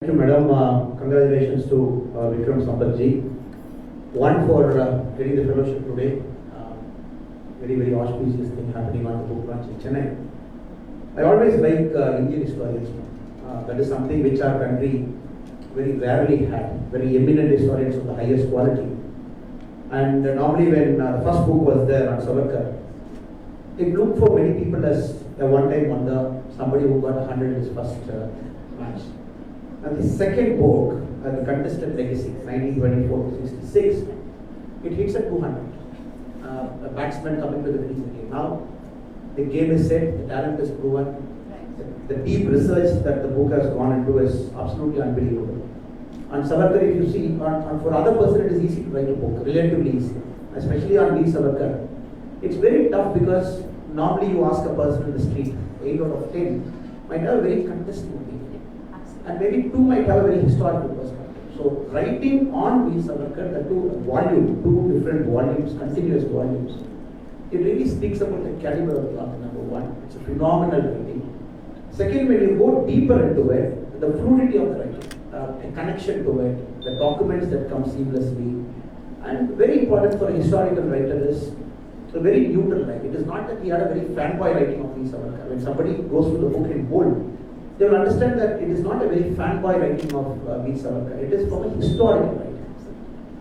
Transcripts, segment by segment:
Thank you, madam. Congratulations to Vikram Sampath-ji. One for getting the fellowship today. Very auspicious thing happening on the book launch in Chennai. I always like Indian historians. That is something which our country very rarely had. Very eminent historians of the highest quality. And normally when the first book was there on Savarkar, it looked for many people as a one-time wonder, somebody who got 100 in his first match. And the second book, The Contested Legacy, 1924 to 66, it hits at 200. A batsman coming to the crease again. Now, the game is set, the talent is proven. The deep research that the book has gone into is absolutely unbelievable. On Savarkar, if you see, for other person it is easy to write a book, relatively easy, especially on Veer Savarkar. It's very tough because normally you ask a person in the street, 8 out of 10 might have a very contested opinion. And maybe 2 might have a very historical perspective. So writing on Veer Savarkar, the two different volumes, continuous volumes, it really speaks about the caliber of the author, number one. It's a phenomenal writing. Second, when you go deeper into it, the fluidity of the writing, a connection to it, the documents that come seamlessly, and very important for a historical writer is a very neutral writing. It is not that he had a very fanboy writing of Veer Savarkar. When somebody goes through the book in bold, they will understand that it is not a very fanboy writing of Veer Savarkar. It is from a historical writing.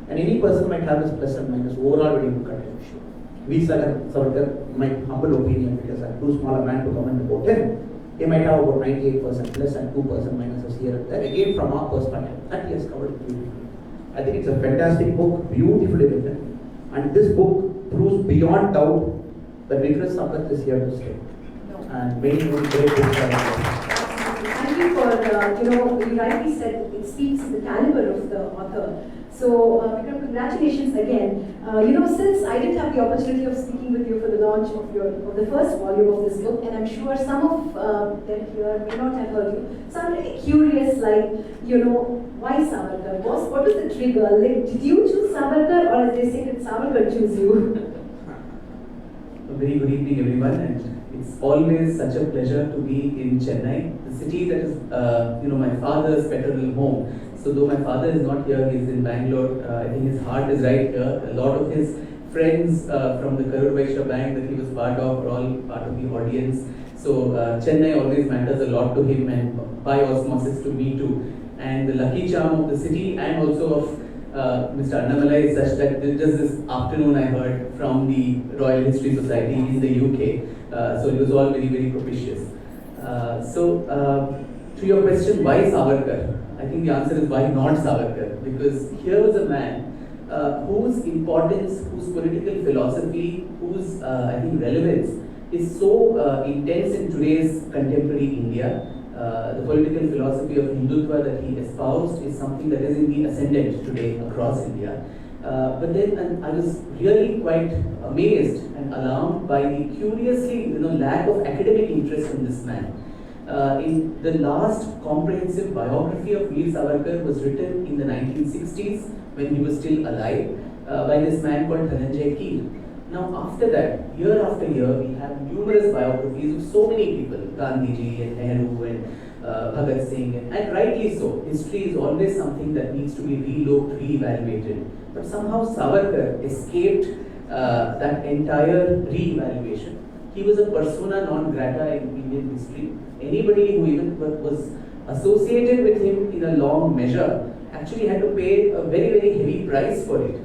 And any person might have his plus and minus. Overall, when you look at it, Veer Savarkar, my humble opinion, because I'm too small a man to comment about him, he might have about 98% plus and 2% minuses here and there. Again, from our perspective, that he has covered it beautifully. I think it's a fantastic book, beautifully written. And this book proves beyond doubt that Vikram Sampath is here to stay. And many great books are there. Thank you for, you rightly said it speaks to the caliber of the author. So, Vikram, congratulations again. Since I didn't have the opportunity of speaking with you for the launch of the first volume of this book, and I'm sure some of them here may not have heard you, so I'm really curious, why Savarkar? What was the trigger? Like, did you choose Savarkar, or as they say, did Savarkar choose you? A very good evening, everyone, and it's always such a pleasure to be in Chennai, the city that is, my father's federal home. So though my father is not here, he is in Bangalore. I think his heart is right here. A lot of his friends from the Karur Vaishya Bank that he was part of are all part of the audience. So Chennai always matters a lot to him, and by osmosis to me too. And the lucky charm of the city and also of Mr. Annamalai is such that just this afternoon I heard from the Royal History Society in the UK. So it was all very propitious. To your question, why Savarkar? I think the answer is why not Savarkar? Because here was a man whose importance, whose political philosophy, whose I think relevance is so intense in today's contemporary India. The political philosophy of Hindutva that he espoused is something that is in the ascendant today across India. But then I was really quite amazed and alarmed by the curiously lack of academic interest in this man. In the last comprehensive biography of Veer Savarkar was written in the 1960s when he was still alive by this man called Dhananjay Keer. Now after that, year after year, we have numerous biographies of so many people, Gandhiji and Nehru and Bhagat Singh, and rightly so. History is always something that needs to be relooked, re-evaluated. But somehow Savarkar escaped that entire re-evaluation. He was a persona non grata in Indian history. Anybody who even was associated with him in a long measure actually had to pay a very heavy price for it,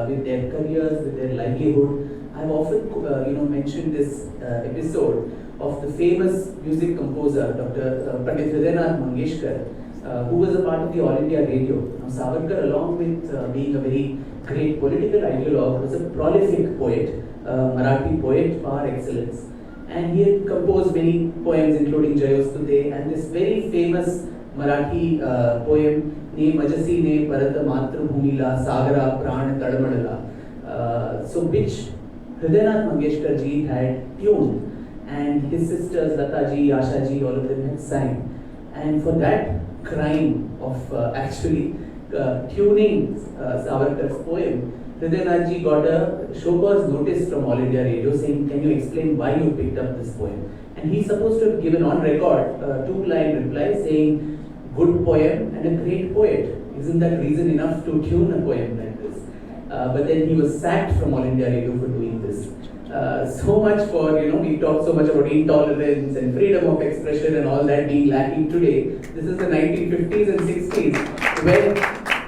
with their careers, with their livelihood. I've often mentioned this episode of the famous music composer Dr. Pandit Hridaynath Mangeshkar, who was a part of the All India Radio. Now Savarkar, along with being a very great political ideologue, was a prolific poet, Marathi poet par excellence. And he had composed many poems including Jayostute and this very famous Marathi poem Ne Majasi Ne Parata Matra Bhumila Sagara Pran Tadamadala, so which Hridaynath Mangeshkar ji had tuned, and his sisters Lata ji, Asha ji, all of them had sang. And for that crime of actually tuning Savarkar's poem, Hridaynath ji got a show cause notice from All India Radio saying, can you explain why you picked up this poem? And he's supposed to have given on record a 2-line reply saying, good poem and a great poet. Isn't that reason enough to tune a poem like this? But then he was sacked from All India Radio for doing this. So much for, we talk so much about intolerance and freedom of expression and all that being lacking today. This is the 1950s and 60s when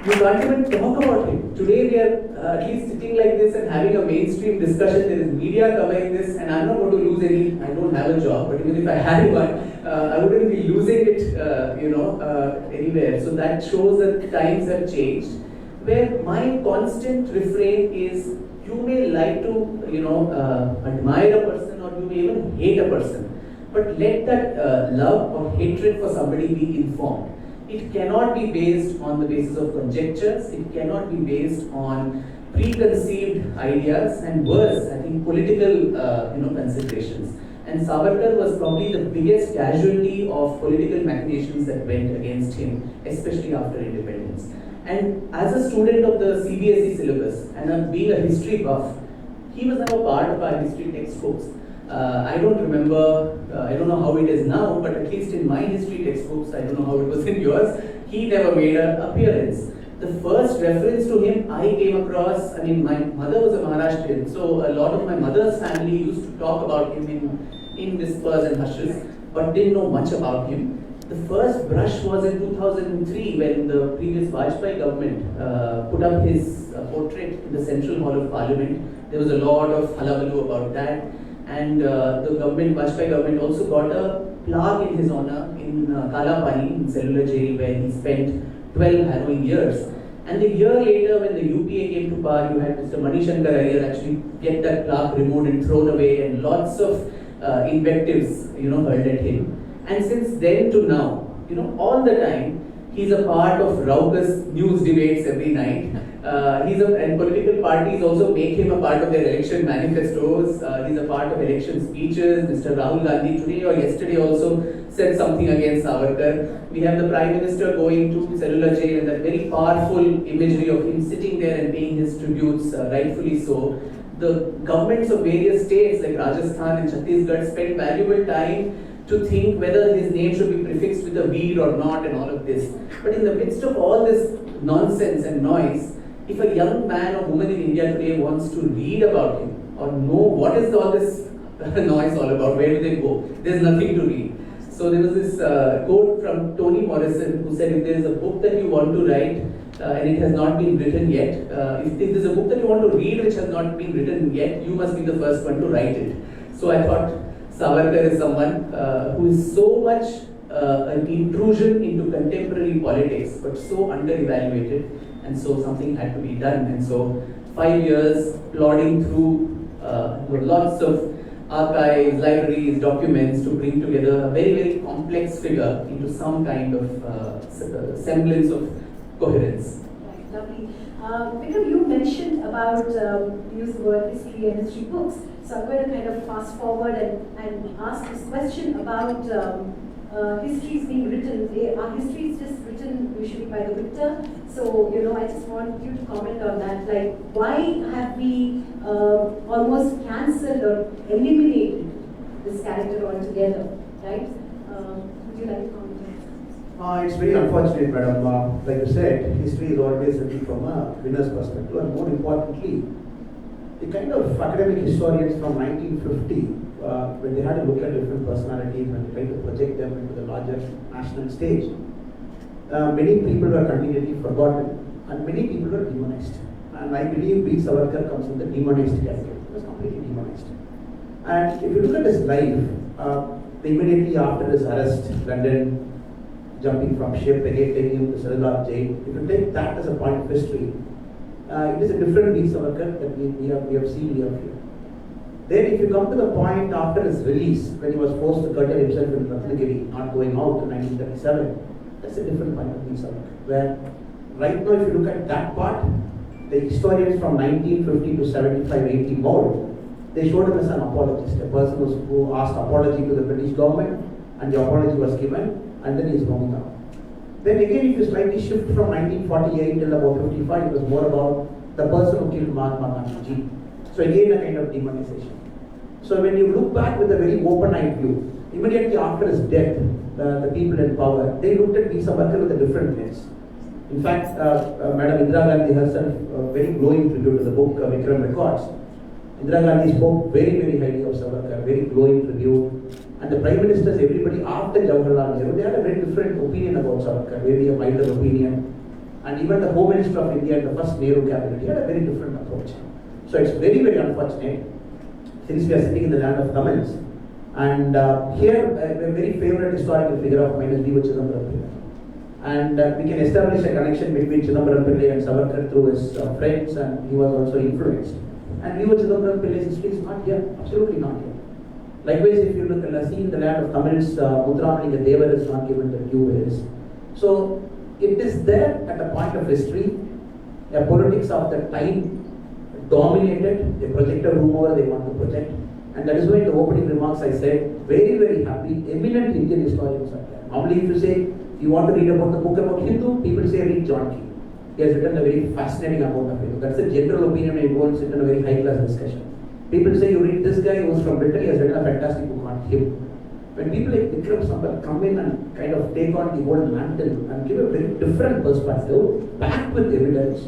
you can't even talk about him. Today we are at least sitting like this and having a mainstream discussion. There is media covering this, and I'm not going to lose any. I don't have a job, but even if I had one, I wouldn't be losing it, anywhere. So that shows that times have changed. Where my constant refrain is, you may like to, admire a person, or you may even hate a person, but let that love or hatred for somebody be informed. It cannot be based on the basis of conjectures. It cannot be based on preconceived ideas, and worse, I think, political, considerations. And Savarkar was probably the biggest casualty of political machinations that went against him, especially after independence. And as a student of the CBSE syllabus, and being a history buff, he was never part of our history textbooks. I don't remember, I don't know how it is now, but at least in my history textbooks, I don't know how it was in yours, he never made an appearance. The first reference to him I came across, my mother was a Maharashtrian, so a lot of my mother's family used to talk about him in whispers and hushes, but didn't know much about him. The first brush was in 2003 when the previous Vajpayee government put up his portrait in the Central Hall of Parliament. There was a lot of hullabaloo about that. And the Vajpayee government also got a plaque in his honor in Kalapani, in cellular jail, where he spent 12 harrowing years. And a year later, when the UPA came to power, you had Mr. Manishankar Iyer actually get that plaque removed and thrown away, and lots of invectives, hurled at him. And since then to now, all the time, he's a part of raucous news debates every night. And political parties also make him a part of their election manifestos. He's a part of election speeches. Mr. Rahul Gandhi today or yesterday also said something against Savarkar. We have the Prime Minister going to cellular jail, and that very powerful imagery of him sitting there and paying his tributes, rightfully so. The governments of various states like Rajasthan and Chhattisgarh spent valuable time to think whether his name should be prefixed with a Veer or not, and all of this. But in the midst of all this nonsense and noise, if a young man or woman in India today wants to read about him or know what is all this noise all about, where do they go? There's nothing to read. So there was this quote from Toni Morrison, who said, if there is a book that you want to write and it has not been written yet, if there's a book that you want to read which has not been written yet, you must be the first one to write it. So I thought Savarkar is someone who is so much an intrusion into contemporary politics, but so under-evaluated, and so something had to be done. And so 5 years plodding through lots of archives, libraries, documents to bring together a very, very complex figure into some kind of semblance of coherence. Right, lovely. Vikram, you mentioned about, use the word history and history books. So I'm going to kind of fast forward and ask this question about history is being written. Our history is just written usually by the victor. So, I just want you to comment on that. Like, why have we almost cancelled or eliminated this character altogether, right? Would you like to comment on that? It's very unfortunate, madam. Like you said, history is always written from a winner's perspective, and more importantly, the kind of academic historians from 1950, when they had to look at different personalities and try to project them into the larger national stage, many people were conveniently forgotten and many people were demonized. And I believe Veer Savarkar comes in the demonized category. He was completely demonized. And if you look at his life, immediately after his arrest, London, jumping from ship, again taking him to Sardar jail, if you take that as a point of history, it is a different Veer Savarkar that we have seen here. Then if you come to the point after his release, when he was forced to curtail himself in Ratnagiri, not going out in 1937, that's a different point of Veer Savarkar. Where right now if you look at that part, the historians from 1950 to 75, 80 more, they showed him as an apologist, a person who asked apology to the British government, and the apology was given, and then he's roaming out. Then again, if you slightly shift from 1948 till about 55, it was more about the person who killed Mahatma Gandhi. So again, a kind of demonization. So when you look back with a very open-eyed view, immediately after his death, the people in power, they looked at Veer Savarkar with a different lens. In fact, Madam Indira Gandhi herself, very glowing tribute to the book Vikram Records. Indira Gandhi spoke very, very highly of Savarkar, very glowing tribute. And the Prime Ministers, everybody after Jawaharlal Nehru, they had a very different opinion about Savarkar, maybe a milder opinion. And even the Home Minister of India and the first Nehru cabinet, he had a very different approach. So it's very, very unfortunate, since we are sitting in the land of Tamils. And here, a very favorite historical figure of mine is D.V. Chidambaram Pillai. And we can establish a connection between Chidambaram Pillai and Savarkar through his friends, and he was also influenced. And D.V. Chidambaram Pillai's history is not here, absolutely not here. Likewise, if you look and see in the land of Tamils, Muthuramalingam Devar is not given the due it is. So, it is there at a point of history. The politics of the time dominated. They projected whomever they want to project. And that is why in the opening remarks I said, very, very happy, eminent Indian historians are there. Normally if you say, you want to read about the book about Hindu, people say read John Key. He has written a very fascinating amount of Hindu. That's the general opinion when you go and sit in a very high class discussion. People say, you read this guy who's from Britain, he has written a fantastic book on him. When people like Vikram Savarkar come in and kind of take on the whole mantle and give a very different perspective, backed with evidence,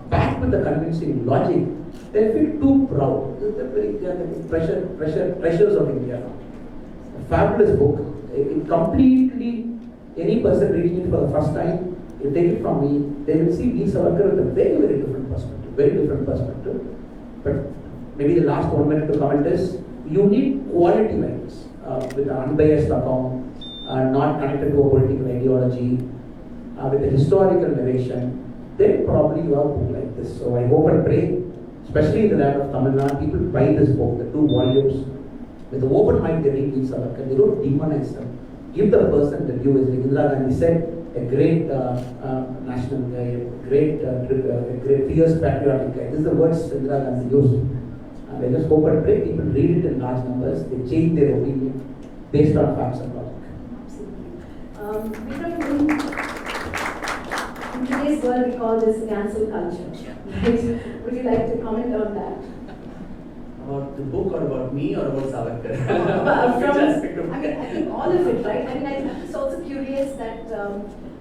backed with the convincing logic, they feel too proud. They are the treasures of India. A fabulous book. It completely, any person reading it for the first time, you take it from me, they will see Veer Savarkar with a very, very different perspective. Very different perspective. But maybe the last 1 minute to comment is, you need quality like this. With an unbiased account, not connected to a political ideology, with a historical narration, then probably you have a book like this. So I hope and pray, especially in the land of Tamil Nadu, people buy this book, the 2 volumes, with an open mind they read Veer Savarkar. They don't demonize them. Give the person the due. As Indira Gandhi said, a great national guy, a great fierce patriotic guy. This is the words Indira Gandhi used. And I just hope and pray people read it in large numbers, they change their opinion based on facts and logic. Absolutely. In today's world, we call this cancel culture. Right? Would you like to comment on that? About the book or about me or about Savarkar? I think all of it, right? I mean, I'm just also curious that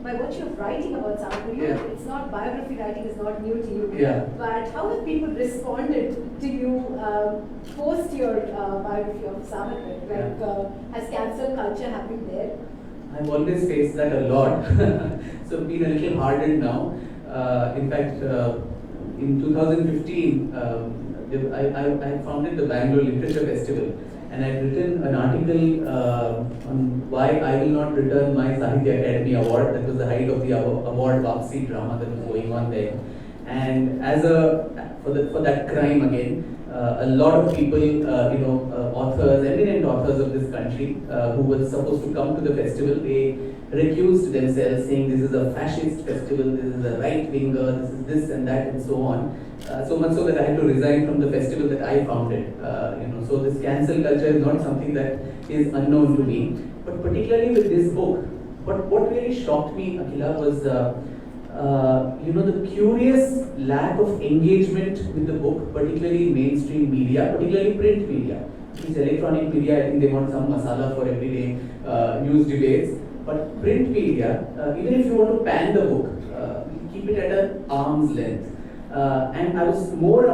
by virtue of writing about Savarkar, it's not biography writing is not new to you. Yeah. But how have people responded to you post your biography of Savarkar? Like, has cancel culture happened there? I've always faced that a lot. So I've been a little hardened now. In fact, in 2015, I founded the Bangalore Literature Festival, and I've written an article on why I will not return my Sahitya Academy Award. That was the height of the award Vapsi drama that was going on there. And as for that crime again, a lot of people, authors, eminent authors of this country, who were supposed to come to the festival, they recused themselves, saying this is a fascist festival, this is a right-winger, this is this and that and so on. So much so that I had to resign from the festival that I founded. So this cancel culture is not something that is unknown to me. But particularly with this book, what really shocked me, Akhila, was the curious lack of engagement with the book, particularly in mainstream media, particularly print media. These electronic media, I think they want some masala for everyday news debates. But print media, even if you want to pan the book, keep it at an arm's length. And I was more,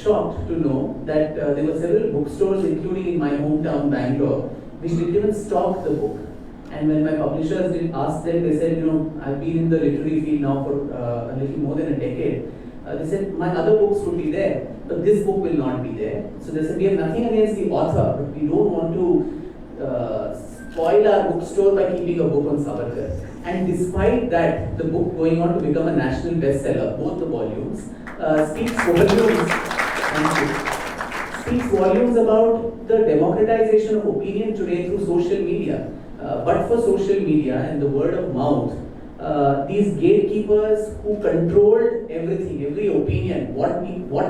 shocked to know that there were several bookstores, including in my hometown, Bangalore, which didn't even stock the book. And when my publishers did ask them, they said, I've been in the literary field now for a little more than a decade. They said, my other books would be there, but this book will not be there. So they said, we have nothing against the author, but we don't want to spoil our bookstore by keeping a book on Savarkar. And despite that, the book going on to become a national bestseller, both the volumes, speaks volumes about the democratization of opinion today through social media. But for social media and the word of mouth, these gatekeepers who controlled everything, every opinion, what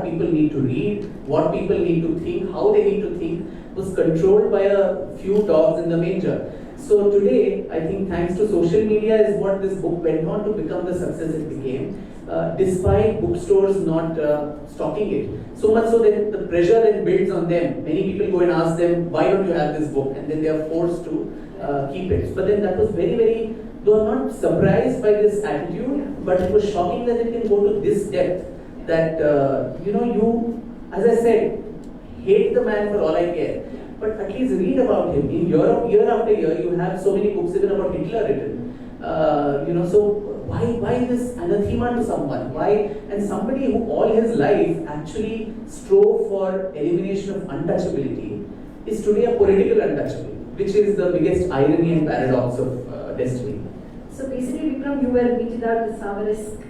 people need to read, what people need to think, how they need to think, was controlled by a few dogs in the manger. So today, I think thanks to social media is what this book went on to become the success it became, despite bookstores not stocking it. So much so that the pressure then builds on them. Many people go and ask them, why don't you have this book? And then they are forced to keep it. But then that was very, very, though I'm not surprised by this attitude, but it was shocking that it can go to this depth. That, you, as I said, hate the man for all I care, but at least read about him. In Europe, year after year, you have so many books even about Hitler written. So why this anathema to someone? Why? And somebody who all his life actually strove for elimination of untouchability is today a political untouchable, which is the biggest irony and paradox of destiny. So basically, Vikram, you were meted out the Savarisk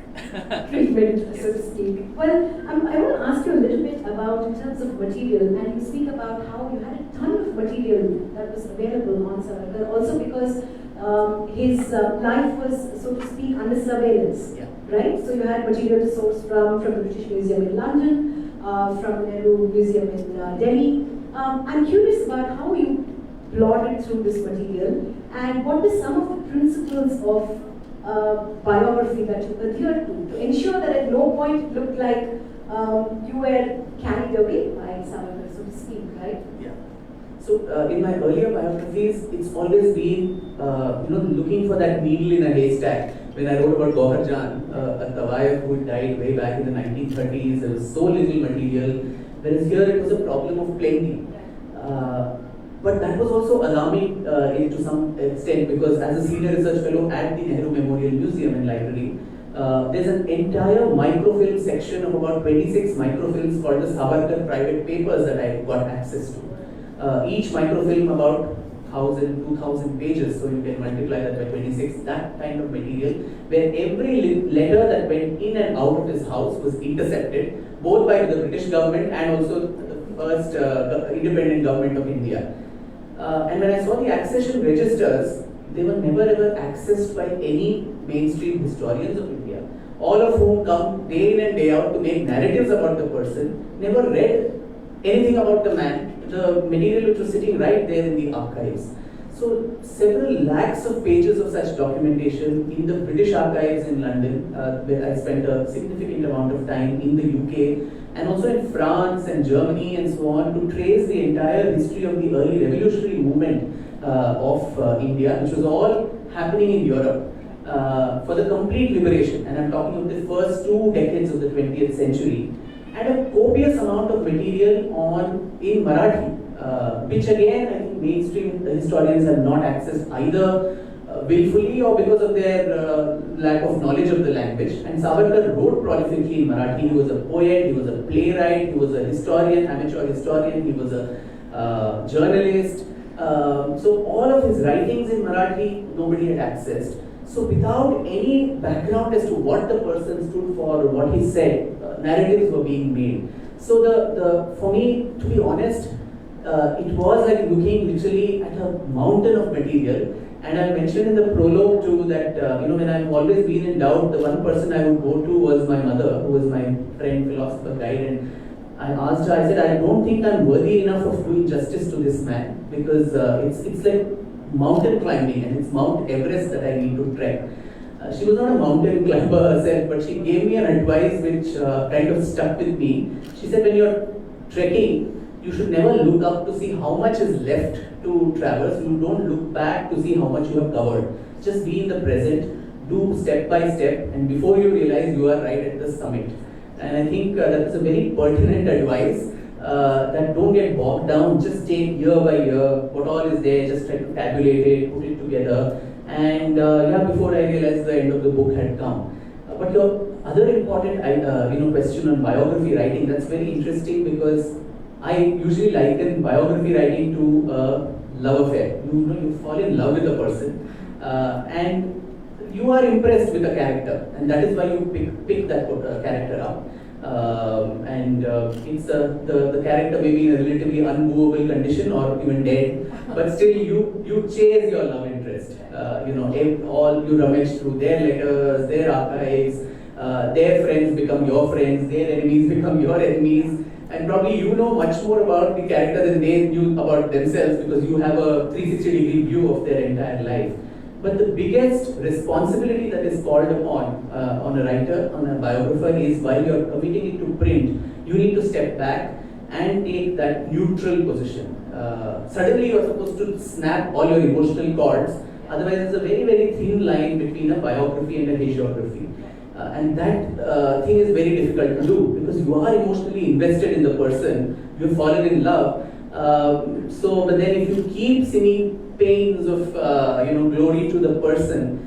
treatment, so to speak. Well, I want to ask you a little bit about, in terms of material, and you speak about how you had a ton of material that was available on Savarkar, also because his life was, so to speak, under surveillance, right? So you had material to source from the British Museum in London, from the Nehru Museum in Delhi. I'm curious about how you plodded through this material and what were some of the principles of biography that you adhered to ensure that at no point it looked like you were carried away by Savarkar, so to speak, right? Yeah. So in my earlier biographies, it's always been looking for that needle in a haystack. When I wrote about Gauhar Jan, a Tawayef who died way back in the 1930s, there was so little material. Whereas here it was a problem of plenty. But that was also alarming to some extent, because as a senior research fellow at the Nehru Memorial Museum and Library, there's an entire microfilm section of about 26 microfilms called the Savarkar Private Papers that I got access to. Each microfilm about 1,000, 2,000 pages, so you can multiply that by 26, that kind of material, where every letter that went in and out of his house was intercepted, both by the British government and also the first independent government of India. And when I saw the accession registers, they were never ever accessed by any mainstream historians of India, all of whom come day in and day out to make narratives about the person, never read anything about the man, the material which was sitting right there in the archives. So several lakhs of pages of such documentation in the British archives in London, where I spent a significant amount of time, in the UK, and also in France and Germany and so on, to trace the entire history of the early revolutionary movement of India, which was all happening in Europe for the complete liberation. And I'm talking of the first 2 decades of the 20th century. And a copious amount of material in Marathi, which again I think mainstream historians have not accessed either willfully or because of their lack of knowledge of the language. And Savarkar wrote prolifically in Marathi. He was a poet, he was a playwright, he was a historian, amateur historian, he was a journalist. So all of his writings in Marathi nobody had accessed. So without any background as to what the person stood for or what he said, narratives were being made. So for me, to be honest, it was like looking literally at a mountain of material. And I mentioned in the prologue too that when I've always been in doubt, the one person I would go to was my mother, who was my friend, philosopher, guide. And I asked her, I said, I don't think I'm worthy enough of doing justice to this man, because it's like mountain climbing, and it's Mount Everest that I need to trek. She was not a mountain climber herself, but she gave me an advice which kind of stuck with me. She said, when you're trekking, you should never look up to see how much is left to traverse. You don't look back to see how much you have covered. Just be in the present, do step by step, and before you realize you are right at the summit. And I think that is a very pertinent advice. That don't get bogged down, just take year by year, what all is there, just try to tabulate it, put it together. And before I realized the end of the book had come. But your other important question on biography writing, that's very interesting, because I usually liken biography writing to a love affair. You fall in love with a person and you are impressed with a character, and that is why you pick that character up. It's the character may be in a relatively unmovable condition or even dead, but still you chase your love interest. You rummage through their letters, their archives, their friends become your friends, their enemies become your enemies, and probably you know much more about the character than they knew about themselves, because you have a 360-degree view of their entire life. But the biggest responsibility that is called upon on a writer, on a biographer, is while you are committing it to print, you need to step back and take that neutral position. suddenly you are supposed to snap all your emotional cords. Otherwise, there's a very, very thin line between a biography and a hagiography. And that thing is very difficult to do because you are emotionally invested in the person, you've fallen in love. But then if you keep singing pains of glory to the person,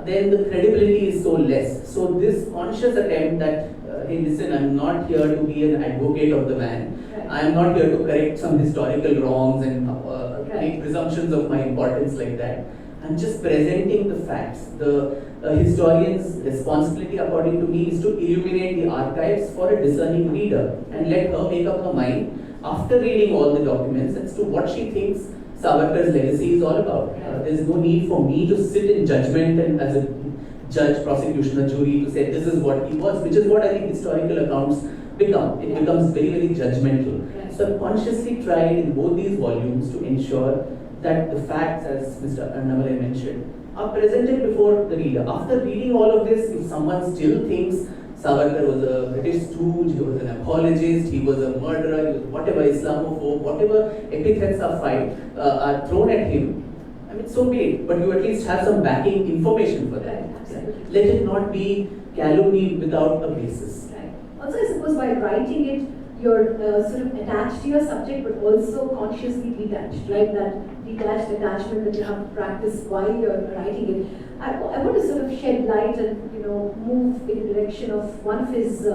then the credibility is so less. So this conscious attempt that, hey listen, I'm not here to be an advocate of the man. Right. I am not here to correct some historical wrongs and Right. make presumptions of my importance like that. I'm just presenting the facts. The historian's responsibility, according to me, is to illuminate the archives for a discerning reader and let her make up her mind after reading all the documents as to what she thinks Savarkar's legacy is all about. There's no need for me to sit in judgment and as a judge, prosecutioner, jury to say this is what he was, which is what I think historical accounts become. It becomes very, very judgmental. Right. So I've consciously tried in both these volumes to ensure that the facts, as Mr. Annamalai mentioned, are presented before the reader. After reading all of this, if someone still thinks Savarkar was a British stooge, he was an apologist, he was a murderer, he was whatever, Islamophobe, whatever epithets are thrown at him, I mean, so be it. But you at least have some backing information for that. Right, absolutely. Let it not be calumny without a basis. Right. Also, I suppose by writing it, you're sort of attached to your subject, but also consciously detached, right? That detached attachment that you have to practice while you're writing it. I want to sort of shed light and move in the direction of one of his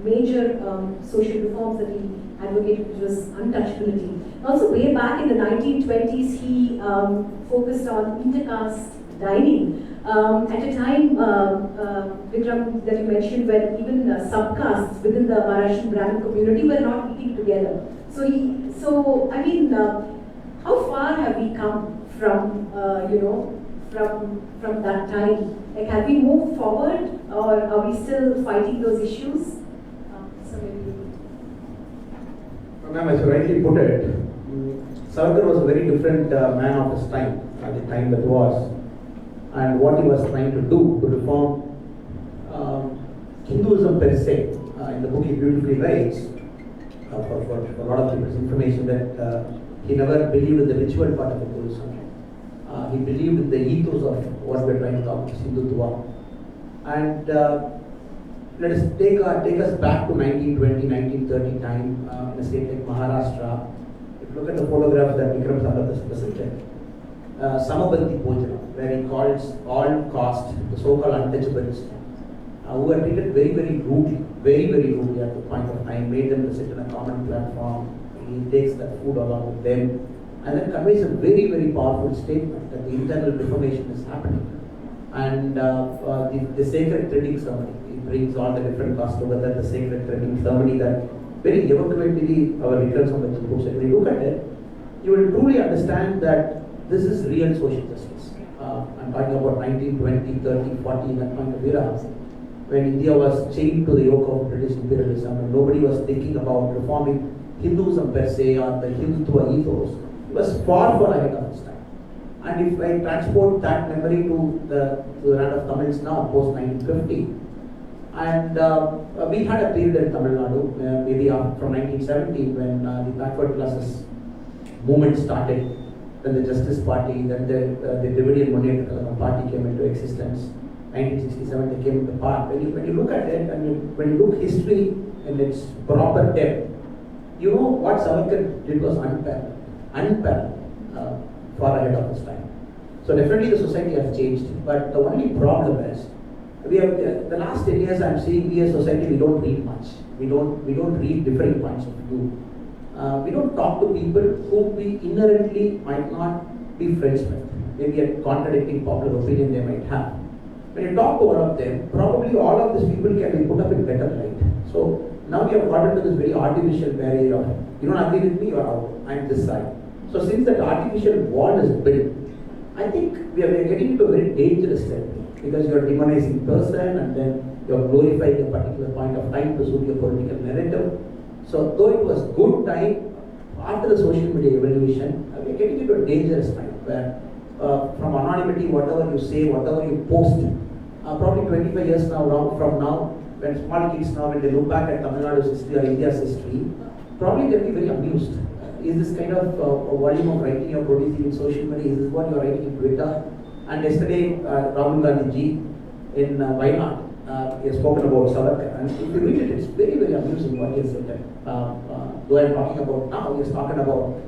major social reforms that he advocated, which was untouchability. Also, way back in the 1920s, he focused on intercaste dining. At a time, Vikram, that you mentioned, when even subcastes within the Maharashtrian Brahmin community were not eating together. How far have we come from, from that time? Like, have we moved forward, or are we still fighting those issues? Ma'am, as you rightly put it, Savarkar was a very different man of his time, at the time that was, and what he was trying to do to reform Hinduism per se. In the book he beautifully writes, for a lot of people's information, that he never believed in the ritual part of Hinduism. He believed in the ethos of what we're trying to talk about, Hindutva. And let us take us back to 1920, 1930 time in a state like Maharashtra. If you look at the photographs that Vikram Sampath has presented, Samabanti Bhojana, where he calls all caste, the so-called untouchables, who were treated very, very rudely at the point of time, made them to sit in a common platform. He takes that food along with them, and then conveys a very, very powerful statement that the internal reformation is happening. And the sacred threading ceremony, he brings all the different castes together, the sacred threading ceremony that very eloquently our Vikram Sampath puts it. When you look at it, you will truly understand that this is real social justice. I'm talking about 1920, 30, 40, that kind of era, when India was chained to the yoke of British imperialism and nobody was thinking about reforming Hinduism per se or the Hindutva ethos. It was far ahead of its time. And if I transport that memory to the land of Tamils now, post 1950, and we had a period in Tamil Nadu, maybe from 1970, when the backward classes movement started. Then the Justice Party, then the Dravidian Munnetra Kazhagam Party came into existence. 1967 they came into power. When you look at it, and when you look history in its proper depth, you know what Savarkar did was unparalleled, far ahead of his time. So definitely the society has changed, but the only problem is, we have the last 10 years I'm seeing we as a society, we don't read much. We don't read different points of view. We don't talk to people who we inherently might not be friends with. Maybe a contradicting popular opinion they might have. When you talk to all of them, probably all of these people can be put up in better light. So now we have gotten to this very artificial barrier of, you don't agree with me, you're out, I'm this side. So since that artificial wall is built, I think we are getting into a very dangerous territory, because you're demonizing person and then you're glorifying a particular point of time to suit your political narrative. So though it was good time, after the social media evolution, we're getting into a dangerous time where from anonymity, whatever you say, whatever you post, probably 25 years from now, when small kids now, when they look back at Tamil Nadu's history or India's history, probably they'll be very amused. is this kind of a volume of writing you're producing in social media? Is this what you're writing in Twitter? And yesterday, Rahul Gandhi ji in Wayanad, he has spoken about Savarkar. And if you read it, it's very, very amusing what he has said. Though I'm talking about now, he is talking about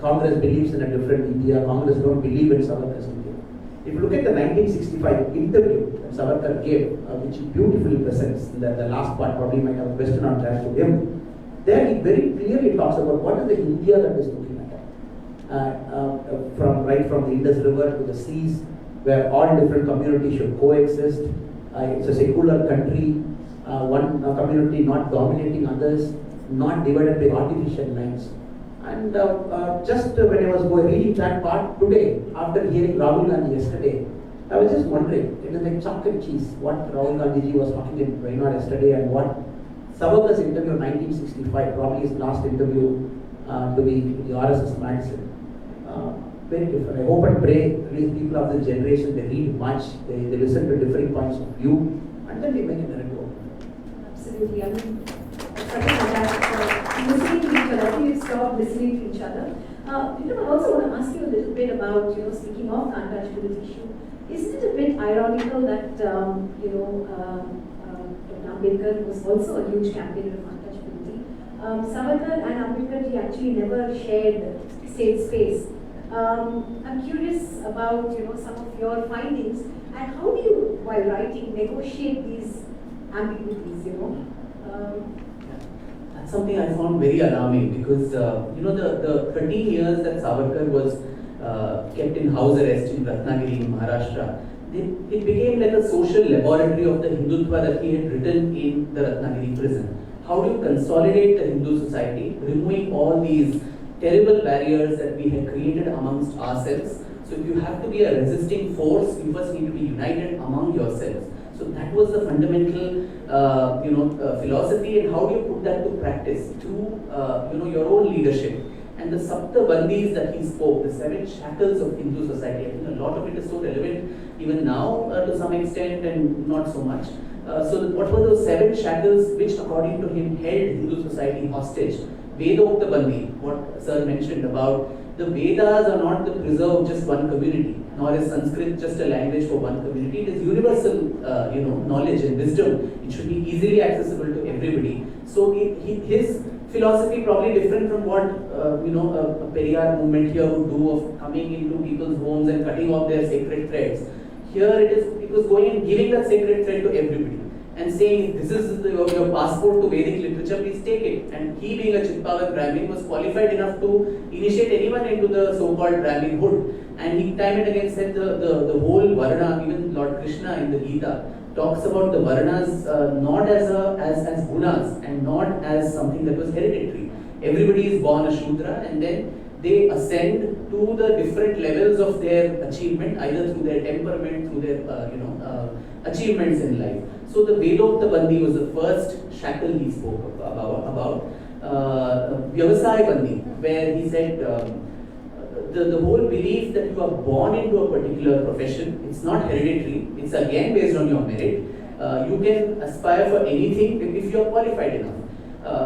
Congress believes in a different India. Congress don't believe in Savarkar's India. If you look at the 1965 interview that Savarkar gave, which he beautifully presents, the last part probably might have a question on that to him. There he very clearly talks about what is the India that is looking at. Right from the Indus River to the seas, where all different communities should coexist. It's a secular country, one community not dominating others, not divided by artificial lines. And just when I was reading that part today, after hearing Rahul Gandhi yesterday, I was just wondering, it is like chalk and cheese, what Rahul Gandhi ji was talking in Wayanad yesterday and what Savarkar's interview in 1965, probably his last interview to the RSS magazine. Very different. I hope and pray these people of the generation, they read much, they listen to different points of view, and then they make a narrative. Absolutely. I mean, second that, listening to each other. I think we've stopped listening to each other. I also want to ask you a little bit about, speaking of the untouchability issue, isn't it a bit ironical that, Dr. Ambedkar was also a huge campaigner of untouchability? Savarkar and Ambedkar actually never shared state space. I'm curious about some of your findings and how do you, while writing, negotiate these ambiguities? That's something I found very alarming because the 13 years that Savarkar was kept in house arrest in Ratnagiri in Maharashtra, it became like a social laboratory of the Hindutva that he had written in the Ratnagiri prison. How do you consolidate the Hindu society, removing all these terrible barriers that we had created amongst ourselves? So if you have to be a resisting force, you first need to be united among yourselves. So that was the fundamental, philosophy, and how do you put that to practice through, your own leadership. And the Sapta Bandis that he spoke, the 7 shackles of Hindu society, I think a lot of it is so relevant even now to some extent and not so much. So what were those 7 shackles which according to him held Hindu society hostage? Vedokta Bandi, what Sir mentioned about the Vedas are not the preserve of just one community, nor is Sanskrit just a language for one community. It is universal, knowledge and wisdom. It should be easily accessible to everybody. So his philosophy probably different from what a Periyar movement here would do of coming into people's homes and cutting off their sacred threads. Here it was going and giving that sacred thread to everybody and saying, this is your passport to Vedic literature, please take it. And he, being a Chitpavat Brahmin, was qualified enough to initiate anyone into the so-called Brahminhood. And he time and again said the whole Varna, even Lord Krishna in the Gita, talks about the Varnas not as gunas and not as something that was hereditary. Everybody is born a Shudra and then they ascend to the different levels of their achievement, either through their temperament, through their achievements in life. So the Vedokta Bandi was the first shackle he spoke about. Vyavasai Bandi, where he said the whole belief that you are born into a particular profession, it's not hereditary, it's again based on your merit. You can aspire for anything if you are qualified enough.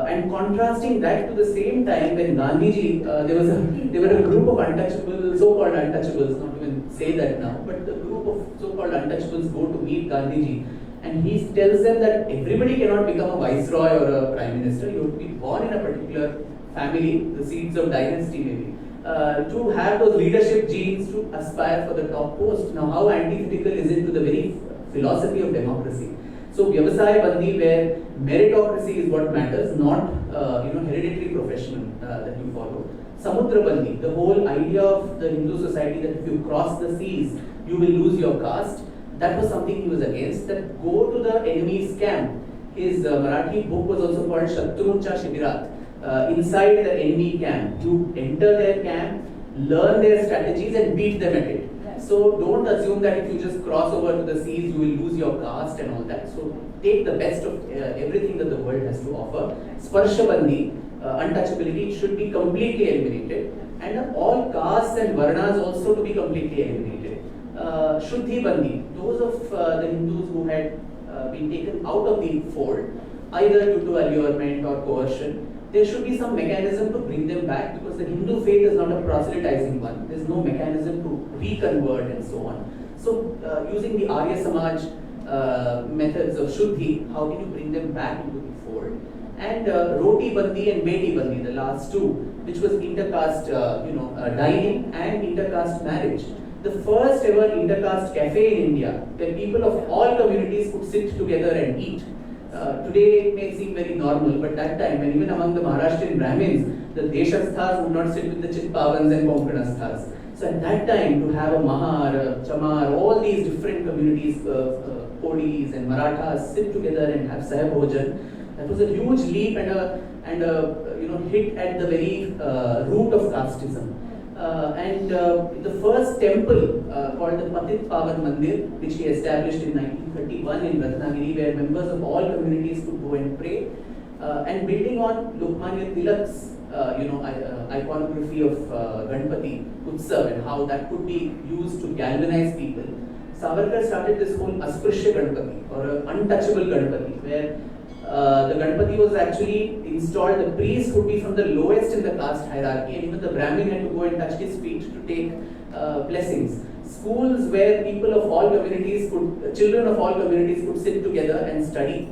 And contrasting that to the same time when Gandhiji, there were a group of untouchables, so-called untouchables, not even say that now, but the group of so-called untouchables go to meet Gandhiji, and he tells them that everybody cannot become a viceroy or a prime minister. You have to be born in a particular family, the seeds of dynasty maybe, to have those leadership genes to aspire for the top post. Now, how antithetical is it to the very philosophy of democracy? So Vyavasai Bandi, where meritocracy is what matters, not hereditary profession that you follow. Samudra Bandi, the whole idea of the Hindu society that if you cross the seas, you will lose your caste. That was something he was against. That go to the enemy's camp. His Marathi book was also called Shatruncha Shibirat. Inside the enemy camp, you enter their camp, learn their strategies, and beat them at it. So don't assume that if you just cross over to the seas, you will lose your caste and all that. So take the best of everything that the world has to offer. Sparsha Bandi, untouchability, should be completely eliminated. And all castes and varnas also to be completely eliminated. Shuddhi Bandi, those of the Hindus who had been taken out of the fold, either due to allurement or coercion, there should be some mechanism to bring them back, because the Hindu faith is not a proselytizing one. There's no mechanism to reconvert and so on. So using the Arya Samaj methods of Shuddhi, how can you bring them back into the fold? And Roti Bandi and Beti Bandi, the last two, which was intercaste, dining and intercaste marriage. The first ever intercaste cafe in India, where people of all communities could sit together and eat. Today it may seem very normal, but that time, when even among the Maharashtrian Brahmins, the Deshasthas would not sit with the Chitpavans and Konkanasthas. So at that time, to have a Mahar, a Chamar, all these different communities, Kodis and Marathas sit together and have Sahibhojan, that was a huge leap and a hit at the very root of casteism. The first temple called the Patit Pavan Mandir, which he established in 1931 in Ratnagiri, where members of all communities could go and pray, and building on Lokmanya Tilak's iconography of Ganpati Utsav and how that could be used to galvanize people. Savarkar started this whole Asprishya Ganpati, or untouchable Ganpati, where the Ganpati was actually installed, the priest would be from the lowest in the caste hierarchy, and even the Brahmin had to go and touch his feet to take blessings. Schools where people of all communities children of all communities could sit together and study,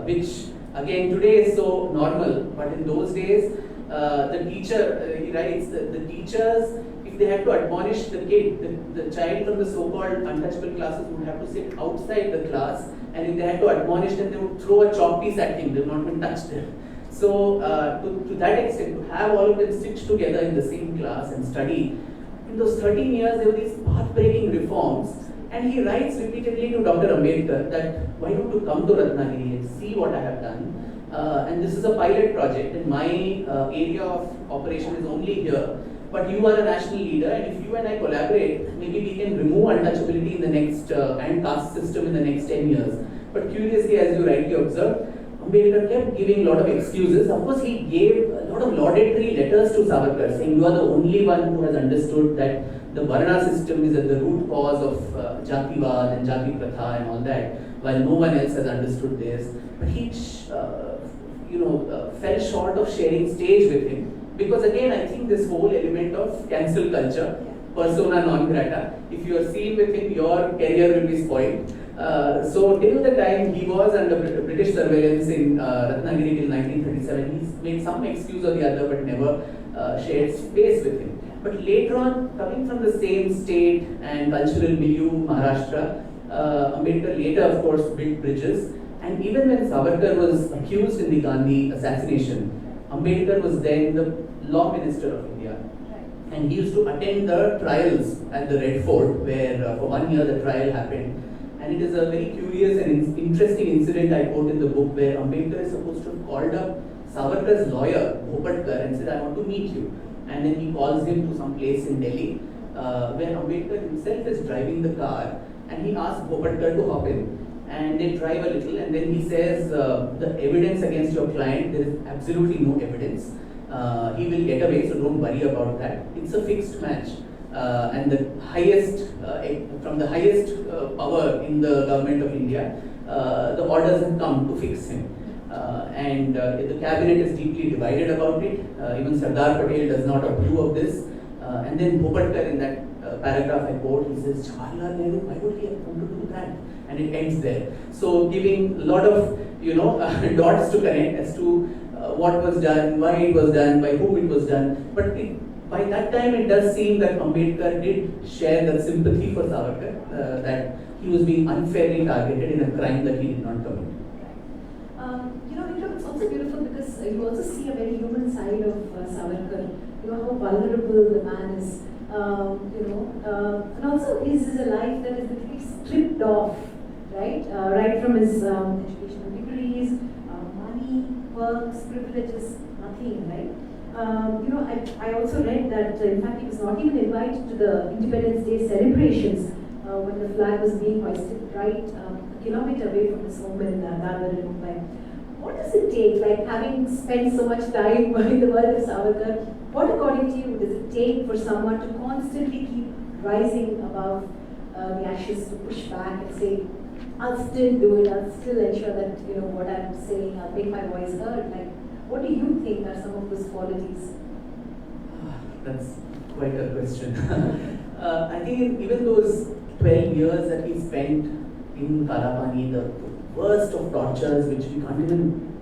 which again today is so normal, but in those days, the teacher, he writes, the teachers, if they had to admonish the kid, the child from the so-called untouchable classes would have to sit outside the class, and if they had to admonish them, they would throw a chalk piece at him, they would not even touch them. So, to that extent, to have all of them sit together in the same class and study, in those 13 years, there were these path-breaking reforms, and he writes repeatedly to Dr. Ambedkar that, why don't you come to Ratnagiri and see what I have done? And this is a pilot project, and my area of operation is only here. But you are a national leader, and if you and I collaborate, maybe we can remove untouchability in the next and caste system in the next 10 years. But curiously, as you rightly observed, Ambedkar kept giving a lot of excuses. Of course, he gave a lot of laudatory letters to Savarkar, saying you are the only one who has understood that the Varna system is at the root cause of Jativad and Jati Pratha and all that, while no one else has understood this. But he, fell short of sharing stage with him. Because again, I think this whole element of cancel culture, persona non grata, if you are seen with him, your career will be spoiled. So till the time he was under British surveillance in Ratnagiri till 1937, he made some excuse or the other, but never shared space with him. But later on, coming from the same state and cultural milieu, Maharashtra, Ambedkar later, of course, built bridges. And even when Savarkar was accused in the Gandhi assassination, Ambedkar was then the Law Minister of India. And he used to attend the trials at the Red Fort, where for 1 year the trial happened. And it is a very curious and interesting incident I quote in the book, where Ambedkar is supposed to have called up Savarkar's lawyer, Bhopatkar, and said, I want to meet you. And then he calls him to some place in Delhi, where Ambedkar himself is driving the car, and he asks Bhopatkar to hop in. And they drive a little, and then he says, the evidence against your client, there is absolutely no evidence. He will get away, so don't worry about that. It's a fixed match. And the highest, from the highest power in the government of India, the orders have come to fix him. And the cabinet is deeply divided about it. Even Sardar Patel does not approve of this. And then Bhopatkar, in that paragraph I quote, he says, Jawaharlal Nehru, why would he have come to do that? And it ends there. So giving a lot of, dots to connect as to what was done, why it was done, by whom it was done. But by that time, it does seem that Ambedkar did share that sympathy for Savarkar, that he was being unfairly targeted in a crime that he did not commit. It's also beautiful because you also see a very human side of Savarkar. How vulnerable the man is. And also his is a life that is literally stripped off, right? Right from his educational degrees, money, perks, privileges, nothing, right? I also read that in fact he was not even invited to the Independence Day celebrations when the flag was being hoisted right a kilometer away from his home in Dadar in Mumbai. What does it take, like having spent so much time in the world of Savarkar, what according to you does it take for someone to constantly keep rising above the ashes, to push back and say, I'll still do it, I'll still ensure that what I'm saying, I'll make my voice heard. Like, What do you think are some of those qualities? That's quite a question. I think even those 12 years that he spent in Kalapani, the worst of tortures which we can't even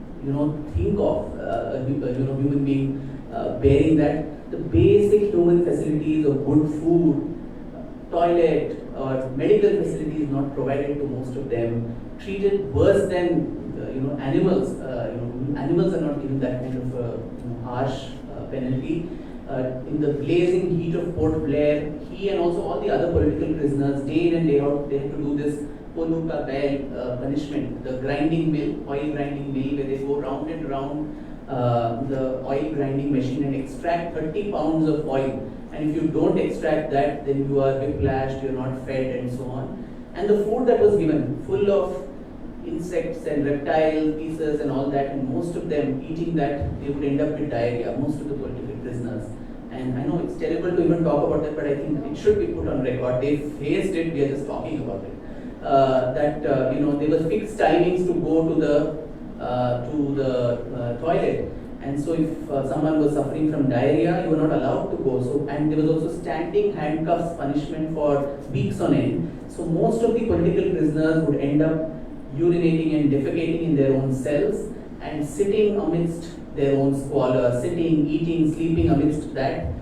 think of human being bearing that, the basic human facilities of good food, toilet or medical facilities not provided to most of them, treated worse than animals. Animals are not given that kind of harsh penalty. In the blazing heat of Port Blair, he and also all the other political prisoners, day in and day out, they had to do this Ponu ka bail punishment, the grinding mill, oil grinding mill, where they go round and round the oil grinding machine and extract 30 pounds of oil. And if you don't extract that, then you are whiplashed, you're not fed, and so on. And the food that was given, full of insects and reptile pieces and all that, and most of them eating that, they would end up with diarrhea, most of the political prisoners. And I know it's terrible to even talk about that, but I think it should be put on record. They faced it, we are just talking about it. There were fixed timings to go to the toilet. And so if someone was suffering from diarrhea, you were not allowed to go. So, and there was also standing handcuffs punishment for weeks on end. So most of the political prisoners would end up urinating and defecating in their own cells and sitting amidst their own squalor, sitting, eating, sleeping amidst that.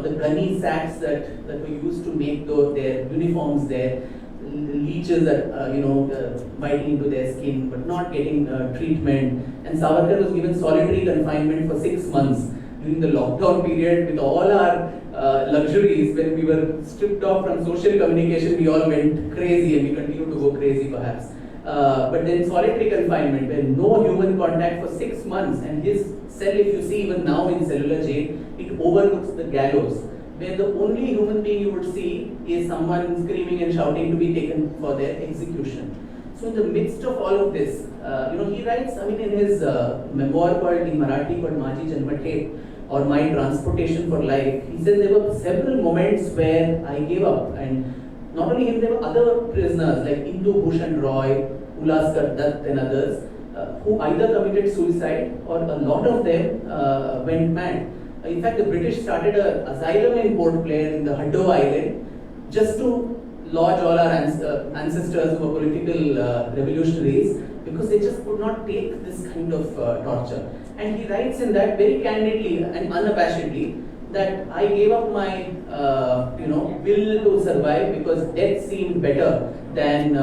The gunny sacks that were used to make their uniforms there, leeches that biting into their skin but not getting treatment. And Savarkar was given solitary confinement for 6 months during the lockdown period with all our luxuries. When we were stripped off from social communication, we all went crazy, and we continue to go crazy perhaps. But then solitary confinement, where no human contact for 6 months, and his cell, if you see even now in cellular jail, it overlooks the gallows, where the only human being you would see is someone screaming and shouting to be taken for their execution. So in the midst of all of this, he writes, in his memoir called in Marathi called Maji Janmathet, or My Transportation for Life, he says there were several moments where I gave up. And not only him, there were other prisoners like Indu Bhushan Roy, Ulaskar Dutt and others, who either committed suicide or a lot of them went mad. In fact, the British started an asylum in Port Blair in the Haddo Island just to lodge all our ancestors who were political revolutionaries, because they just could not take this kind of torture. And he writes in that very candidly and unabashedly that I gave up my will to survive because death seemed better than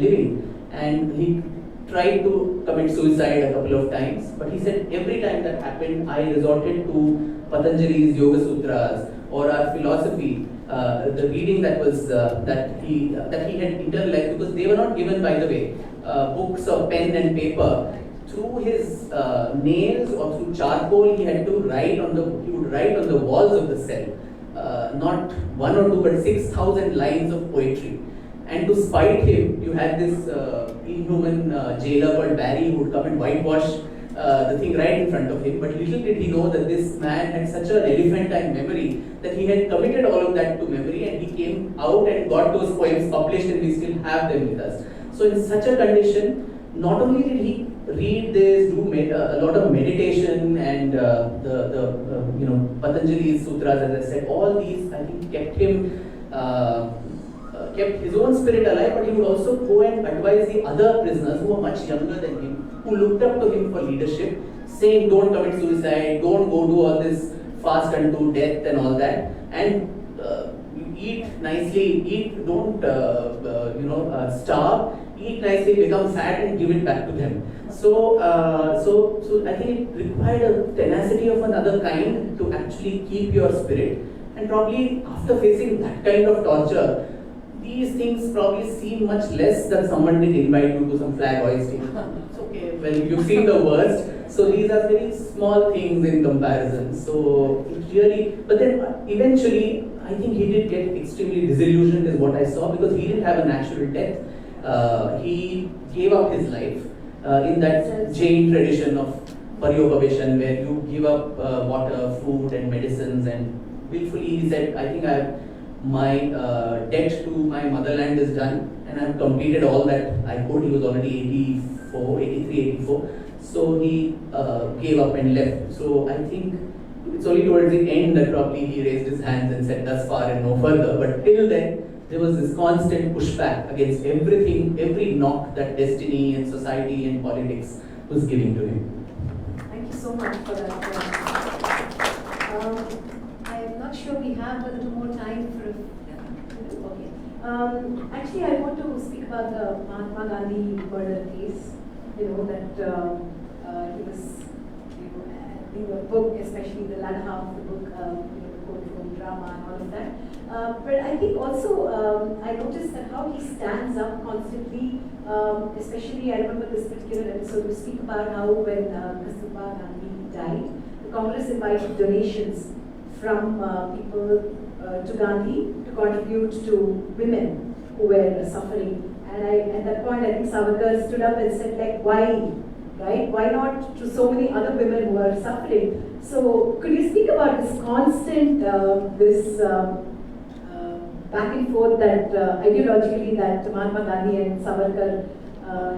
living. And he tried to commit suicide a couple of times, but he said every time that happened, I resorted to Patanjali's Yoga Sutras or our philosophy, the reading that was that he had internalized, because they were not given, by the way, books or pen and paper. Through his nails or through charcoal, he would write on the walls of the cell, not 1 or 2 but 6,000 lines of poetry. And to spite him, you had this inhuman jailer called Barry who would come and whitewash the thing right in front of him. But little did he know that this man had such an elephantine memory that he had committed all of that to memory, and he came out and got those poems published, and we still have them with us. So in such a condition, not only did he read this, do a lot of meditation, and Patanjali's sutras, as I said, all these I think kept his own spirit alive, but he would also go and advise the other prisoners who were much younger than him, who looked up to him for leadership, saying don't commit suicide, don't go do all this fast unto death and all that, and eat nicely, don't starve, eat nicely, become fat and give it back to them. So I think it required a tenacity of another kind to actually keep your spirit, and probably after facing that kind of torture, these things probably seem much less that someone did invite you to some flag hoisting. It's okay, well, you've seen the worst. So these are very small things in comparison. So it really, but then eventually, I think he did get extremely disillusioned is what I saw, because he didn't have a natural death. He gave up his life in that Jain tradition of Paryopaveshan, where you give up water, food and medicines, and willfully he said, I think my debt to my motherland is done, and and I've completed all that I could. He was already 84, 83, 84. So he gave up and left. So I think it's only towards the end that probably he raised his hands and said thus far and no further. But till then, there was this constant pushback against everything, every knock that destiny and society and politics was giving to him. Thank you so much for that. I'm not sure we have a little more time for. Okay. Actually, I want to speak about the Mahatma Gandhi murder case. You know that he was, in the book, especially the latter half of the book, the courtroom drama and all of that. But I think also I noticed that how he stands up constantly. Especially, I remember this particular episode. We speak about how when Kasturba Gandhi died, the Congress invited donations from people to Gandhi to contribute to women who were suffering. And at that point, I think Savarkar stood up and said, like, why? Right? Why not to so many other women who are suffering? So, could you speak about this constant, back and forth that ideologically that Mahatma Gandhi and Savarkar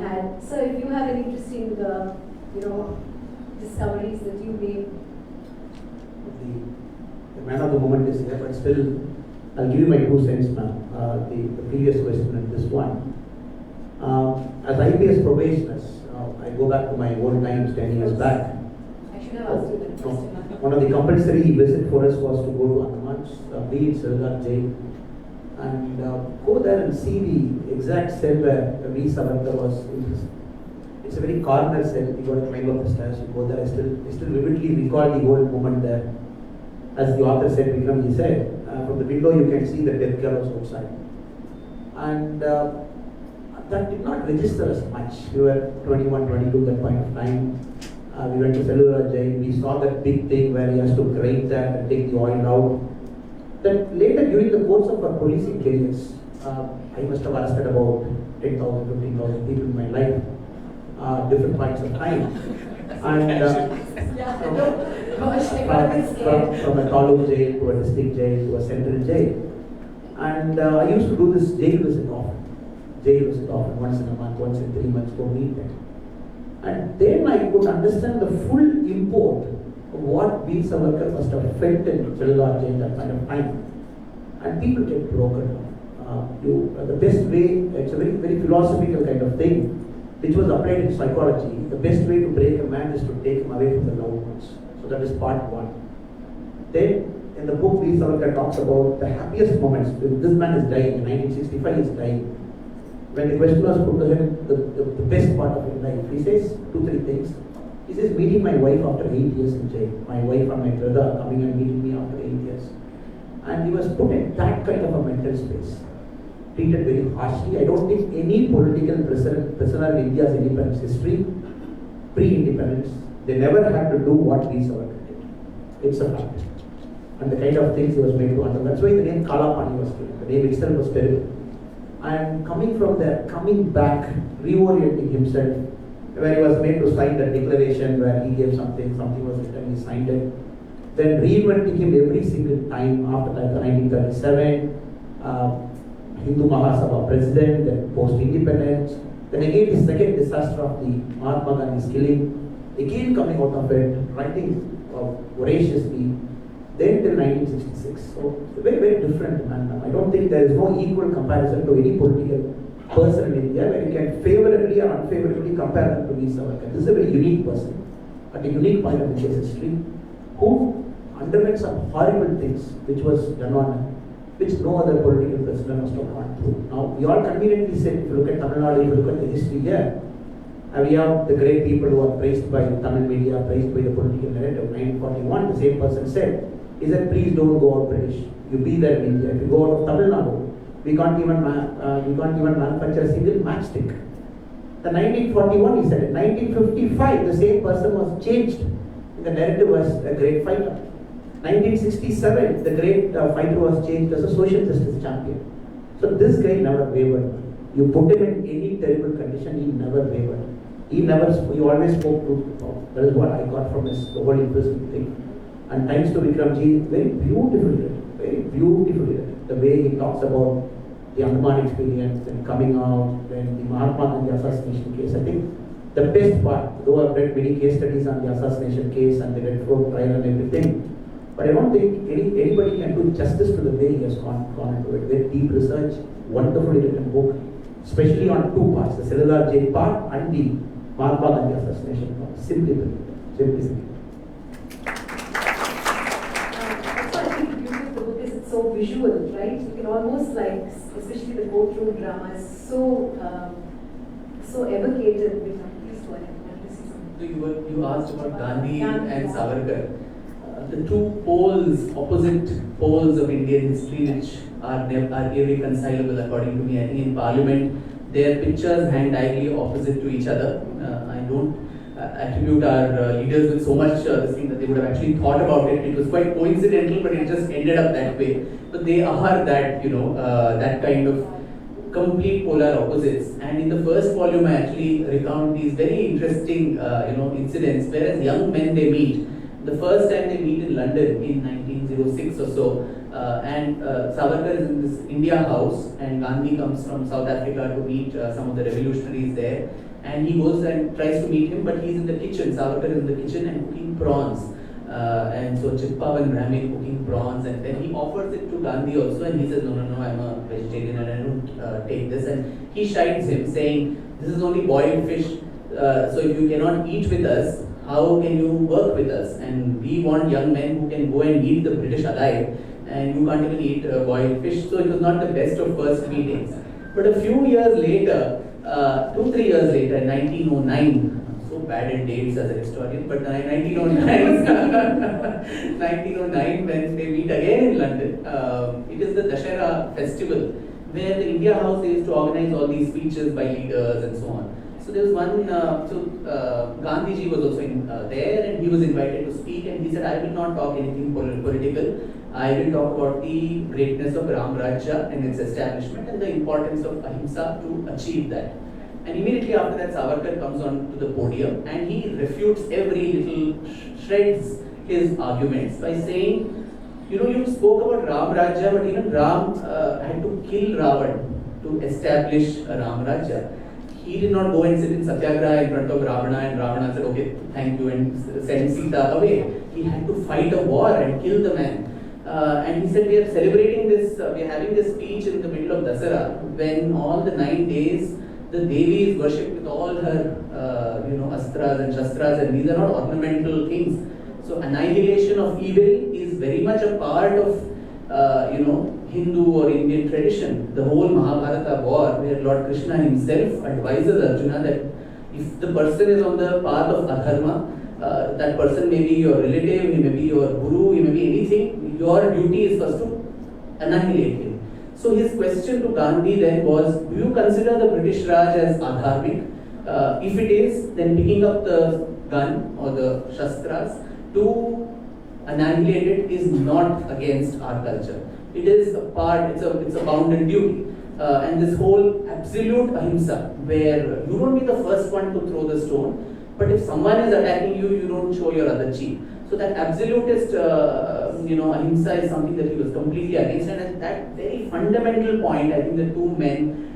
had? So, if you have any interesting, discoveries that you made. The man of the moment is here, but still, I'll give you my 2 cents, ma'am. The previous question and this one. As IPS probationers, I go back to my old times 10 years back. I should have asked you that question. One of the compulsory visit for us was to go to Andaman's, be in Sirgar jail, and go there and see the exact cell where V. Savarkar was imprisoned. It's a very corner cell. You got to climb up the stairs. You go there. I still vividly recall the whole moment there. As the author said, Vikram, he said, from the window you can see the death gallows outside, and that did not register as much. We were 21, 22 at that point of time. We went to Cellular Jail. We saw that big thing where he has to grate that and take the oil out. Then later, during the course of our policing careers, I must have arrested about 10,000, 15,000 people in my life, different points of time. And from a taluk jail to a district jail to a central jail. And I used to do this jail visit often. Once in a month, once in 3 months, go meet them. And then I could understand the full import of what V. Savarkar must have felt in Cellular Jail at that kind of time. And people get broken. The best way, it's a very, very philosophical kind of thing, which was applied in psychology. The best way to break a man is to take him away from the loved ones. So that is part 1. Then, in the book, V. Savarkar talks about the happiest moments. This man is dying, in 1965 he is dying. When the question was put to him, the best part of his life, he says 2-3 things. He says, meeting my wife after 8 years in jail. My wife and my brother coming and meeting me after 8 years. And he was put in that kind of a mental space. Treated very harshly. I don't think any political prisoner in India's independence history, pre-independence, they never had to do what V. Savarkar did. It's a fact. And the kind of things he was made to undergo. That's why the name Kalapani was given. The name itself was terrible. And coming from there, coming back, reorienting himself, where he was made to sign the declaration where he gave something was written, he signed it. Then reinventing him every single time after that, 1937, Hindu Mahasabha president, then post-independence. Then again the second disaster of the Mahatma Gandhi's killing, again coming out of it, writing voraciously. Then till 1966. So very, very different man. I don't think there is no equal comparison to any political person in India where you can favorably or unfavorably compare them to V. Savarkar. This is a very unique person at a unique point of India's history who underwent some horrible things which was done on him, which no other political prisoner must have gone through. Now, we all conveniently said, if you look at Tamil Nadu, if you look at the history here, we have the great people who are praised by the Tamil media, praised by the political narrative. 1941, the same person said, he said, please don't go out British. You be there in India. If you go out of Tamil Nadu, we can't even manufacture a single matchstick. The 1941, he said it. 1955, the same person was changed. The narrative was a great fighter. 1967, the great fighter was changed as a social justice champion. So this guy never wavered. You put him in any terrible condition, he never wavered. He always spoke truth. That is what I got from his the whole imprisonment thing. And thanks to Vikramji, very beautifully written. The way he talks about the Andaman experience, then coming out, then the Mahatma Gandhi assassination case. I think the best part, though I've read many case studies on the assassination case and the Red Fort trial and everything, but I don't think anybody can do justice to the way he has gone into it. Very deep research, wonderfully written book, especially on two parts, the Cellular Jail part and the Mahatma Gandhi assassination part. Simply brilliant. Simply. That's why I think the beauty of the book is it's so visual, right? You can almost like, especially the courtroom drama is so evocative. Please go ahead. So you asked about Gandhi and Savarkar. The two poles, opposite poles of Indian history, which are irreconcilable according to me. I think in Parliament, their pictures hang diagonally opposite to each other. I don't attribute our leaders with so much this thing that they would have actually thought about it. It was quite coincidental, but it just ended up that way. But they are that, that kind of complete polar opposites. And in the first volume, I actually recount these very interesting, incidents, whereas young men they meet. The first time they meet in London in 1906 or so, and Savarkar is in this India House, and Gandhi comes from South Africa to meet some of the revolutionaries there, and he goes and tries to meet him, but he's in the kitchen. Savarkar is in the kitchen and cooking prawns, and so Chitpavan Brahmin cooking prawns, and then he offers it to Gandhi also, and he says, no, I'm a vegetarian and I don't take this, and he chides him saying, this is only boiled fish, so if you cannot eat with us, how can you work with us? And we want young men who can go and eat the British alive, and you can't even eat boiled fish. So it was not the best of first meetings. But a few years later, 2-3 years later, in 1909, so bad at dates as a historian, but 1909, 1909 when they meet again in London, it is the Dussehra festival, where the India House they used to organize all these speeches by leaders and so on. So there was one, Gandhiji was also there, and he was invited to speak, and he said, I will not talk anything political. I will talk about the greatness of Ram Rajya and its establishment and the importance of ahimsa to achieve that. And immediately after that, Savarkar comes on to the podium and he refutes every little shreds his arguments by saying, you spoke about Ram Rajya, but even Ram had to kill Ravan to establish Ram Rajya. He did not go and sit in Satyagraha in front of Ravana, and Ravana said, okay, thank you, and send Sita away. He had to fight a war and kill the man. And he said, we are celebrating this, we are having this speech in the middle of Dasara, when all the 9 days, the Devi is worshipped with all her, astras and shastras, and these are not ornamental things. So annihilation of evil is very much a part of, Hindu or Indian tradition. The whole Mahabharata war, where Lord Krishna himself advises Arjuna that if the person is on the path of adharma, that person may be your relative, he may be your guru, he may be anything, your duty is first to annihilate him. So his question to Gandhi then was, do you consider the British Raj as adharmic? If it is, then picking up the gun or the shastras to annihilate it is not against our culture. It is a part, it's a bounden duty. And this whole absolute ahimsa, where you don't be the first one to throw the stone, but if someone is attacking you, you don't show your other cheek. So that absolutist, ahimsa is something that he was completely against. And at that very fundamental point, I think the two men,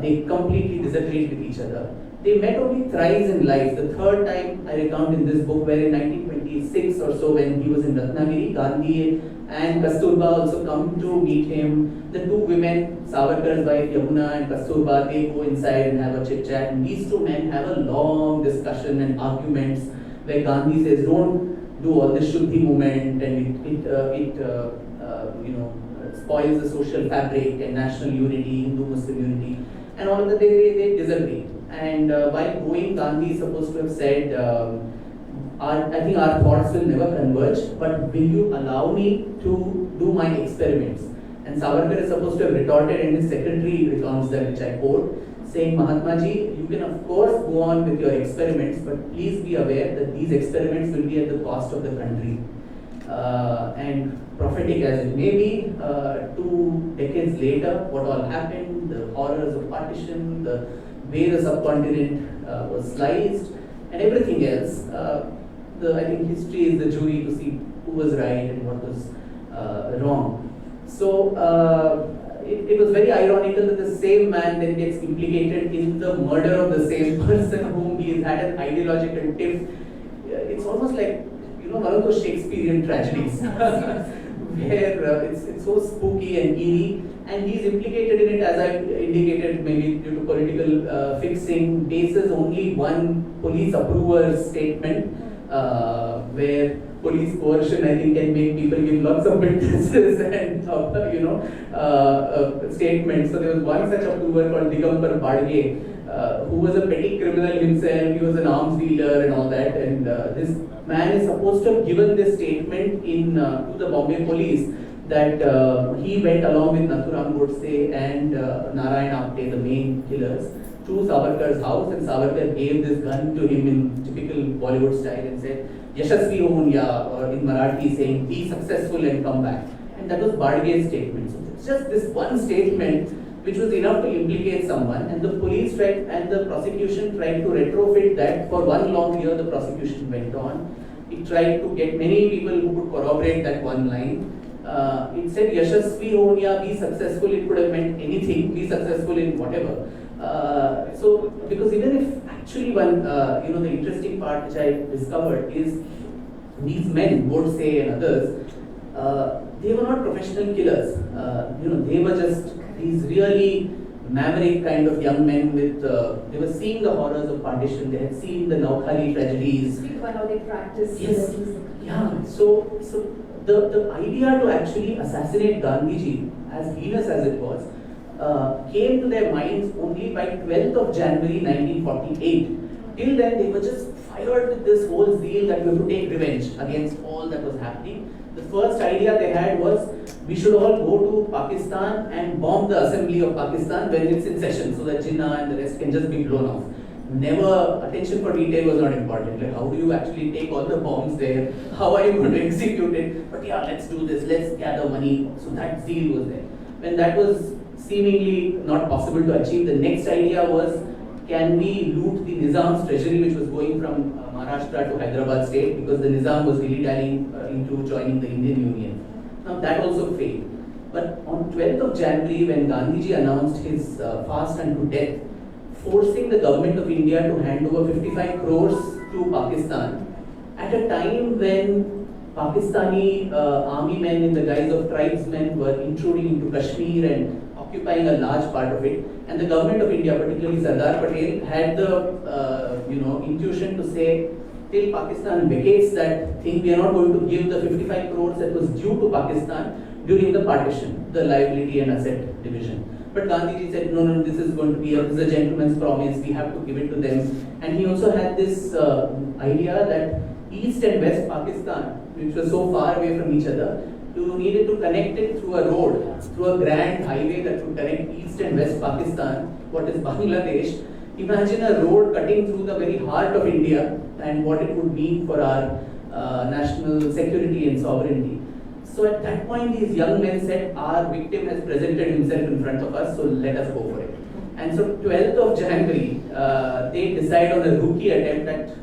they completely disagreed with each other. They met only thrice in life. The third time I recount in this book, where in 1926 or so, when he was in Ratnagiri, Gandhi and Kasturba also come to meet him. The two women, Savarkar's wife Yamuna and Kasturba, they go inside and have a chit chat. And these two men have a long discussion and arguments where Gandhi says, don't do all this Shuddhi movement, and it spoils the social fabric and national unity, Hindu-Muslim unity. And all of that, they disagree. And while going, Gandhi is supposed to have said, I think our thoughts will never converge, but will you allow me to do my experiments? And Savarkar is supposed to have retorted, and his secretary recounts that, which I quote, saying, Mahatma ji, you can of course go on with your experiments, but please be aware that these experiments will be at the cost of the country. And prophetic as it may be, 2 decades later, what all happened, the horrors of partition, the way the subcontinent was sliced, and everything else. I think history is the jury to see who was right and what was wrong. So, it was very ironical that the same man then gets implicated in the murder of the same person whom he had an ideological tiff. It's almost like, one of those Shakespearean tragedies where it's so spooky and eerie, and he's implicated in it, as I indicated, maybe due to political fixing, bases only one police approver's statement, where police coercion, I think, can make people give lots of witnesses and statements. So there was one such approver called Digambar Badge, who was a petty criminal himself. He was an arms dealer and all that. And this man is supposed to have given this statement to the Bombay police that he went along with Nathuram Godse and Narayan Apte, the main killers, to Savarkar's house, and Savarkar gave this gun to him in typical Bollywood style and said, Yashasvi Honya, or in Marathi saying, be successful and come back. And that was Badge's statement. So it's just this one statement which was enough to implicate someone, and the police tried and the prosecution tried to retrofit that. For one long year the prosecution went on. It tried to get many people who could corroborate that one line. It said Yashasvi Honya, be successful. It could have meant anything, be successful in whatever. So, because even if actually one, the interesting part which I discovered is these men, Godse and others, they were not professional killers. They were just these really maverick kind of young men with, they were seeing the horrors of partition, they had seen the Naukhali tragedies. Speak about how they practice. Yes. Yeah. So the idea to actually assassinate Gandhiji, as heinous as it was, came to their minds only by 12th of January 1948. Till then, they were just fired with this whole zeal that we have to take revenge against all that was happening. The first idea they had was, we should all go to Pakistan and bomb the assembly of Pakistan when it's in session, so that Jinnah and the rest can just be blown off. Never, attention for detail was not important. Like, how do you actually take all the bombs there? How are you going to execute it? But yeah, let's do this, let's gather money. So that zeal was there. When that was seemingly not possible to achieve, the next idea was, can we loot the Nizam's treasury, which was going from Maharashtra to Hyderabad state, because the Nizam was dilly-dallying into joining the Indian Union. Now that also failed. But on 12th of January, when Gandhiji announced his fast unto death, forcing the government of India to hand over 55 crores to Pakistan, at a time when Pakistani army men in the guise of tribesmen were intruding into Kashmir and occupying a large part of it, and the government of India, particularly Sardar Patel, had the intuition to say, till Pakistan vacates that thing, we are not going to give the 55 crores that was due to Pakistan during the partition, the liability and asset division. But Gandhiji said, no, this is going to be this is a gentleman's promise, we have to give it to them. And he also had this idea that East and West Pakistan, which was so far away from each other, you needed to connect it through a road, through a grand highway that would connect East and West Pakistan, what is Bangladesh. Imagine a road cutting through the very heart of India and what it would mean for our national security and sovereignty. So at that point, these young men said, our victim has presented himself in front of us, so let us go for it. And so 12th of January, they decide on a rookie attempt that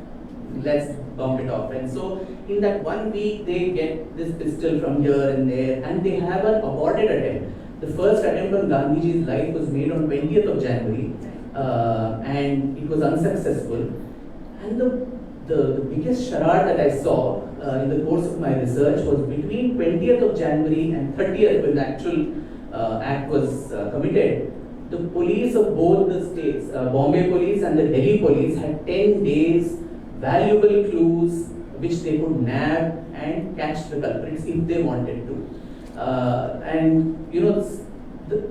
let's bomb it off. And so in that 1 week, they get this pistol from here and there, and they have an aborted attempt. The first attempt on Gandhiji's life was made on 20th of January, and it was unsuccessful. And the biggest charade that I saw in the course of my research was between 20th of January and 30th, when the actual act was committed. The police of both the states, Bombay police and the Delhi police, had 10 days valuable clues which they could nab and catch the culprits if they wanted to.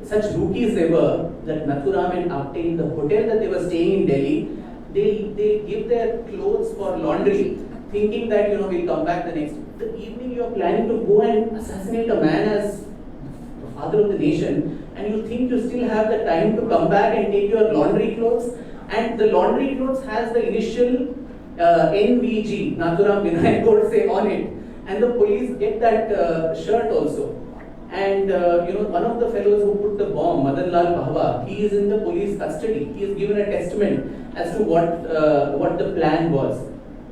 Such rookies they were that Nathuram and Apte, in the hotel that they were staying in Delhi, they give their clothes for laundry, thinking that we'll come back the next. The evening you are planning to go and assassinate a man as the father of the nation, and you think you still have the time to come back and take your laundry clothes, and the laundry clothes has the initial NVG, Nathuram Vinayak Godse, on it, and the police get that shirt also. And one of the fellows who put the bomb, Madan Lal Pahwa, he is in the police custody. He has given a testament as to what the plan was.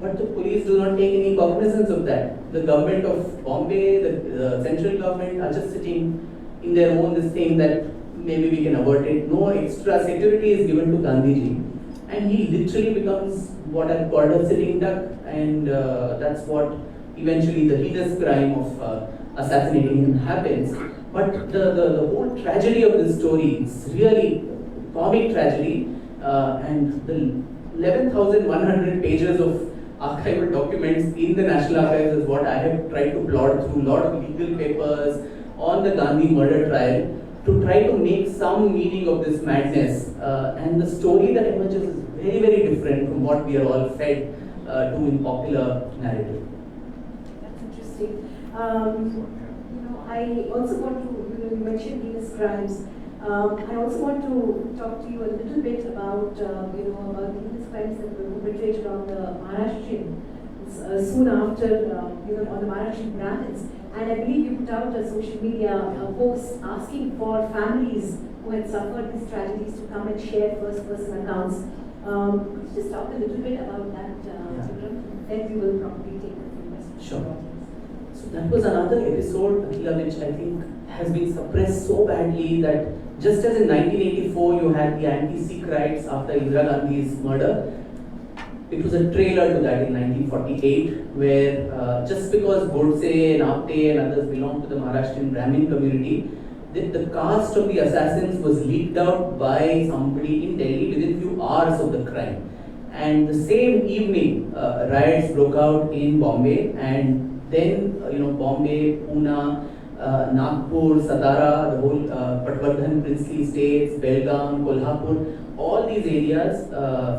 But the police do not take any cognizance of that. The government of Bombay, the central government are just sitting in their own this thing that maybe we can avert it. No extra security is given to Gandhiji, and he literally becomes what I've called a sitting duck, and that's what eventually the heinous crime of assassinating him happens. But the whole tragedy of this story is really comic tragedy, and the 11,100 pages of archival documents in the National Archives is what I have tried to plot through a lot of legal papers on the Gandhi murder trial to try to make some meaning of this madness. And the story that emerges is very, very different from what we are all fed to in popular narrative. That's interesting. I also want to, you mentioned heinous crimes. I also want to talk to you a little bit about, about the heinous crimes that were perpetrated on the Maharashtrian soon after, on the Maharashtrian Brahmins. And I believe you put out a social media post asking for families who had suffered these tragedies to come and share first-person accounts. Could you just talk a little bit about that, Vikram? Then we will probably take a few questions. Sure. So that was another episode, Akhila, which I think has been suppressed so badly that just as in 1984 you had the anti-Sikh riots after Indira Gandhi's murder, it was a trailer to that in 1948 where just because Godse and Apte and others belonged to the Maharashtrian Brahmin community, the caste of the assassins was leaked out by somebody in Delhi within few hours of the crime. And the same evening, riots broke out in Bombay, and then Bombay, Pune, Nagpur, Satara, the whole Patwardhan, princely states, Belgaum, Kolhapur, all these areas,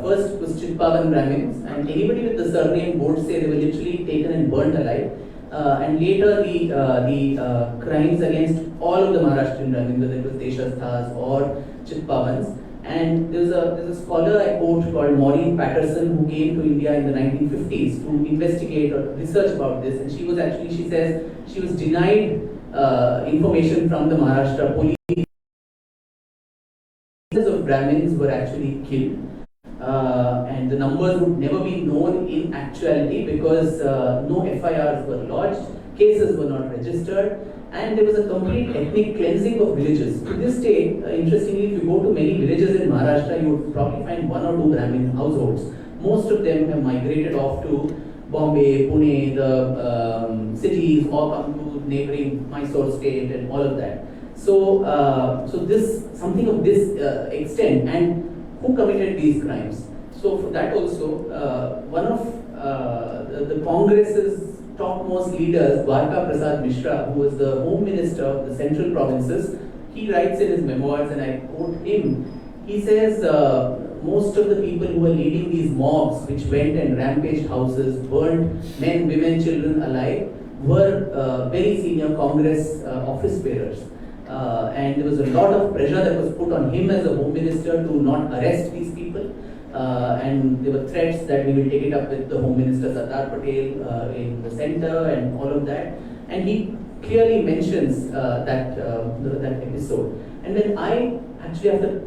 first was Chitpavan Brahmins, and anybody with the surname Godse, they were literally taken and burnt alive. And later the crimes against all of the Maharashtrian Brahmins, whether it was Deshasthas or Chitpavans. And there's a scholar I quote called Maureen Patterson who came to India in the 1950s to investigate or research about this, and she says she was denied information from the Maharashtra police. Hundreds of Brahmins were actually killed, and the numbers would never be known in actuality because no FIRs were lodged, cases were not registered, and there was a complete ethnic cleansing of villages. To this day, interestingly, if you go to many villages in Maharashtra, you would probably find one or two Brahmin households. Most of them have migrated off to Bombay, Pune, the cities, or come to neighboring Mysore state and all of that. So, this something of this extent, and who committed these crimes? So, for that also, one of the Congress's topmost leaders, Dwarka Prasad Mishra, who was the Home Minister of the Central Provinces, he writes in his memoirs, and I quote him. He says most of the people who were leading these mobs, which went and rampaged houses, burned men, women, children alive, were very senior Congress office bearers. And there was a lot of pressure that was put on him as a Home Minister to not arrest these people. And there were threats that we will take it up with the Home Minister Sardar Patel in the centre and all of that. And he clearly mentions that episode. And then I actually, after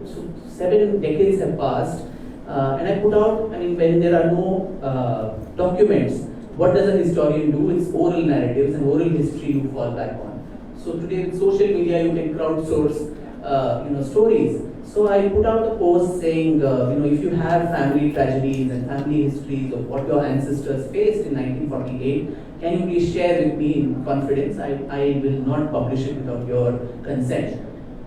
7 decades have passed, and I put out, when there are no documents, what does a historian do? It's oral narratives and oral history you fall back on. So today with social media, you can crowdsource, stories. So I put out a post saying, if you have family tragedies and family histories of what your ancestors faced in 1948, can you please share with me in confidence? I will not publish it without your consent.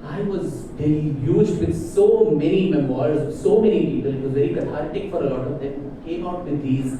I was deluged with so many memoirs of so many people. It was very cathartic for a lot of them who came out with these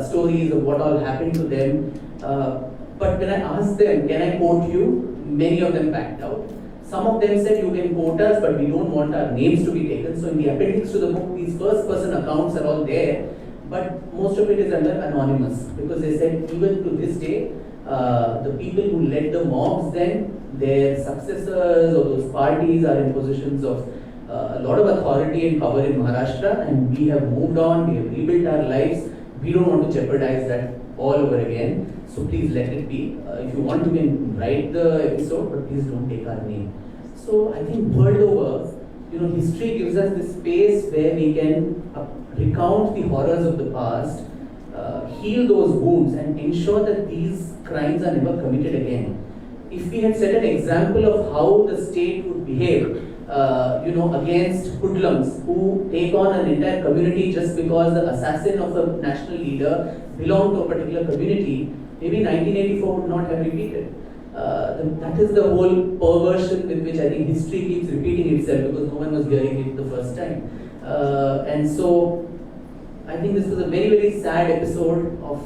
stories of what all happened to them. But when I asked them, can I quote you? Many of them backed out. Some of them said, you can quote us, but we don't want our names to be taken. So in the appendix to the book, these first-person accounts are all there, but most of it is under anonymous, because they said even to this day, the people who led the mobs then, their successors or those parties are in positions of a lot of authority and power in Maharashtra, and we have moved on, we have rebuilt our lives. We don't want to jeopardize that all over again. So please let it be. If you want, you can write the episode, but please don't take our name. So I think world over, history gives us this space where we can recount the horrors of the past, heal those wounds, and ensure that these crimes are never committed again. if we had set an example of how the state would behave, against hoodlums who take on an entire community just because the assassin of a national leader belonged to a particular community, maybe 1984 would not have repeated. That is the whole perversion with which I think history keeps repeating itself because no one was hearing it the first time. And so I think this was a very, very sad episode of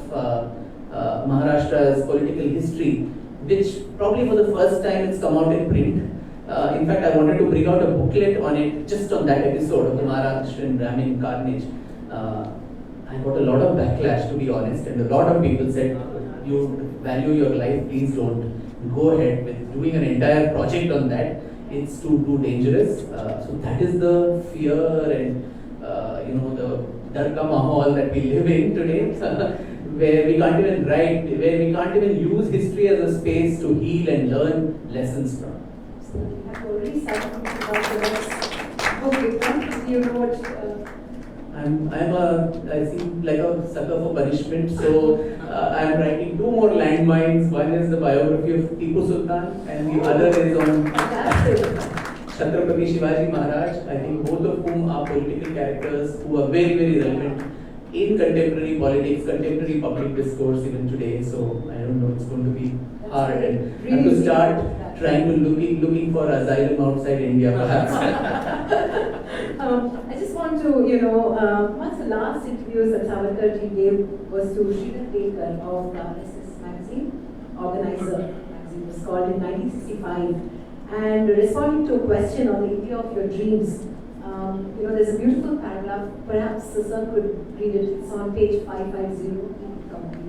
Maharashtra's political history, which probably for the first time it's come out in print. In fact, I wanted to bring out a booklet on it, just on that episode of the Maharashtrian Brahmin carnage. I got a lot of backlash, to be honest, and a lot of people said, you value your life, please don't go ahead with doing an entire project on that. It's too dangerous. So that is the fear and the Darka Mahal that we live in today, where we can't even write, where we can't even use history as a space to heal and learn lessons from. So we have already started about the next book. You wrote. I seem like a sucker for punishment, so I'm writing 2 more landmines. One is the biography of Tipu Sultan, and the other is on Chhatrapati Shivaji Maharaj. I think both of whom are political characters who are very, very relevant in contemporary politics, contemporary public discourse even today. So I don't know, it's going to be hard, and I have to start trying to looking for asylum outside India, perhaps. I just want to, one of the last interviews that Savarkarji gave was to Sridhar Tekar of SS magazine, Organizer magazine was called in 1965, and responding to a question on the India of your dreams. There's a beautiful paragraph, perhaps Sir could read it, it's on page 550, complete.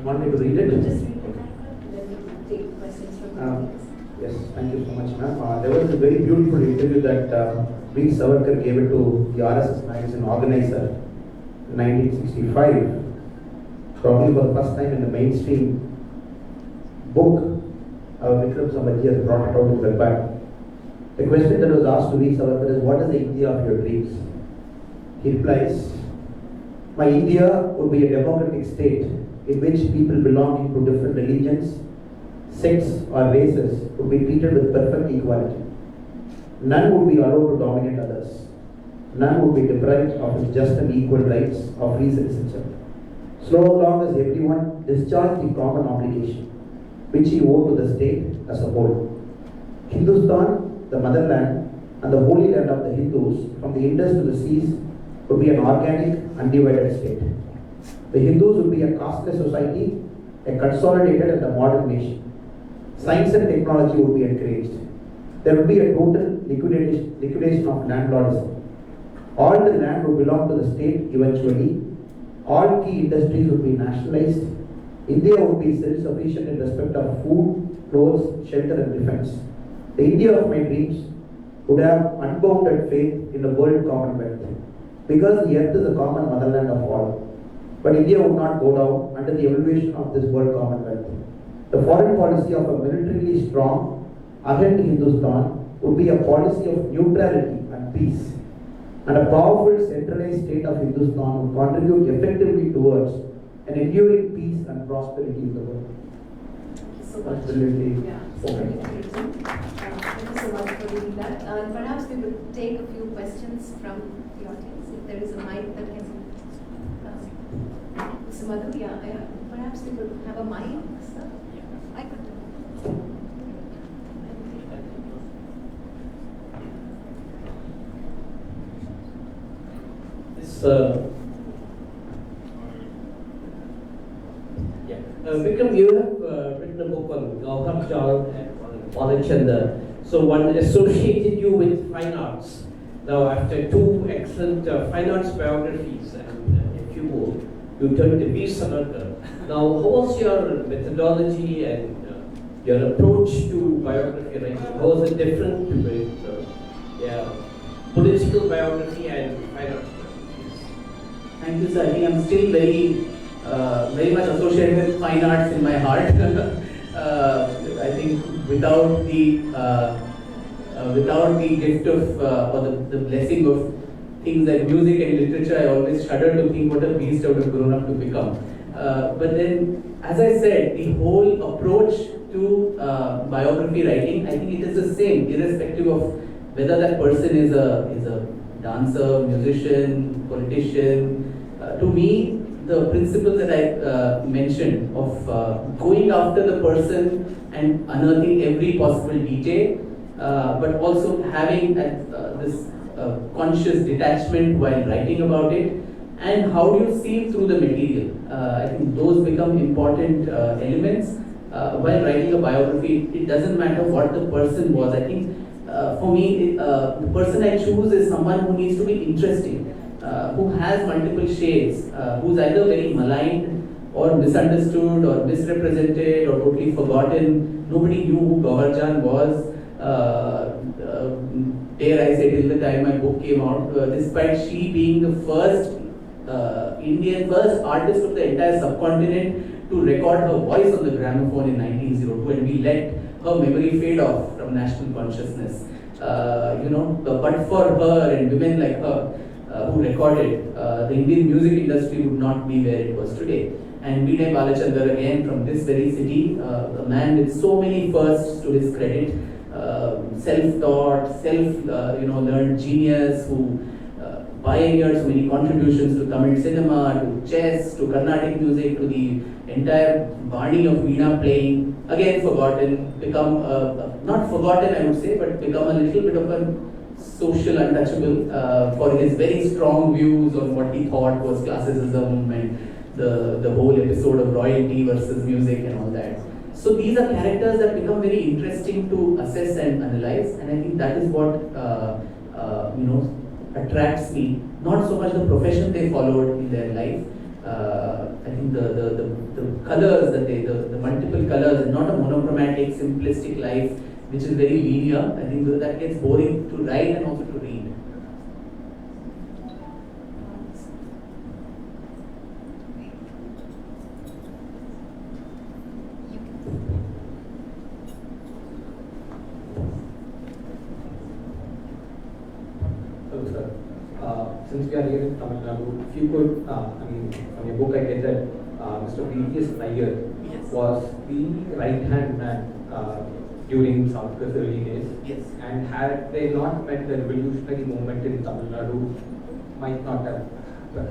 Want me to read it? Just read the paragraph and then we'll take questions from the audience. Yes, thank you so much, ma'am. There was a very beautiful interview that Veer Savarkar gave it to the RSS magazine Organizer in 1965. Probably for the first time in the mainstream book, Vikram Samarji has brought it out in the back. The question that was asked to Veer Savarkar is, what is the India of your dreams? He replies, my India would be a democratic state in which people belonging to different religions, sects or races would be treated with perfect equality. None would be allowed to dominate others. None would be deprived of his just and equal rights of free citizenship. So long as everyone discharged the common obligation which he owed to the state as a whole. Hindustan, the motherland, and the holy land of the Hindus, from the Indus to the seas, would be an organic, undivided state. The Hindus would be a casteless society, a consolidated and a modern nation. Science and technology would be encouraged. There would be a total liquidation of landlordism. All the land would belong to the state eventually. All key industries would be nationalized. India would be self-sufficient in respect of food, clothes, shelter and defense. The India of my dreams would have unbounded faith in the world commonwealth, because the earth is the common motherland of all. But India would not go down under the evaluation of this world commonwealth. The foreign policy of a militarily strong, ardent Hindustan would be a policy of neutrality and peace. And a powerful centralized state of Hindustan would contribute effectively towards an enduring peace and prosperity in the world. Thank you so much. Absolutely. Yeah, so very encouraging. Thank you so much for reading that. And perhaps we will take a few questions from the audience. If there is a mic that can. Mr. Madhu, perhaps we could have a mic, sir. I could. Vikram, you have written a book on Gauhar Chand and on Balachandra. So one associated you with fine arts. Now, after 2 excellent fine arts biographies and a few more, you turned to Veer Savarkar. Now, how was your methodology and your approach to biography writing? How was it different with political biography and fine arts biographies? Thank you, sir. I think I'm still very much associated with fine arts in my heart. I think without the without the gift of or the blessing of things like music and literature, I always shudder to think what a beast I would have grown up to become. But then, as I said, the whole approach to biography writing, I think it is the same, irrespective of whether that person is a dancer, musician, politician. To me, the principle that I mentioned of going after the person and unearthing every possible detail, but also having this conscious detachment while writing about it, and how do you see through the material. I think those become important elements while writing a biography. It doesn't matter what the person was. I think for me, the person I choose is someone who needs to be interesting, who has multiple shades, who's either very maligned or misunderstood or misrepresented or totally forgotten. Nobody knew who Gauhar Jan was. Dare I say, till the time my book came out, despite she being the first first artist of the entire subcontinent to record her voice on the gramophone in 1902, and we let her memory fade off from national consciousness. But for her and women like her who recorded, the Indian music industry would not be where it was today. And Vinay Balachandar, again from this very city, a man with so many firsts to his credit, self-taught, learned genius who pioneered so many contributions to Tamil cinema, to chess, to Carnatic music, to the entire body of Veena playing. Again forgotten, become not forgotten I would say, but become a little bit of a social untouchable for his very strong views on what he thought was classicism and the whole episode of royalty versus music and all that. So these are characters that become very interesting to assess and analyze, and I think that is what attracts me. Not so much the profession they followed in their life. I think the colors that the multiple colors, and not a monochromatic, simplistic life which is very linear. I think that gets boring to write and also to read. Hello, sir. Since we are here in Tamil Nadu, if you could, from your book I get that Mr. V.S. Iyer was the right-hand man during Savarkar's early days. Yes. And had they not met the revolutionary movement in Tamil Nadu, might not have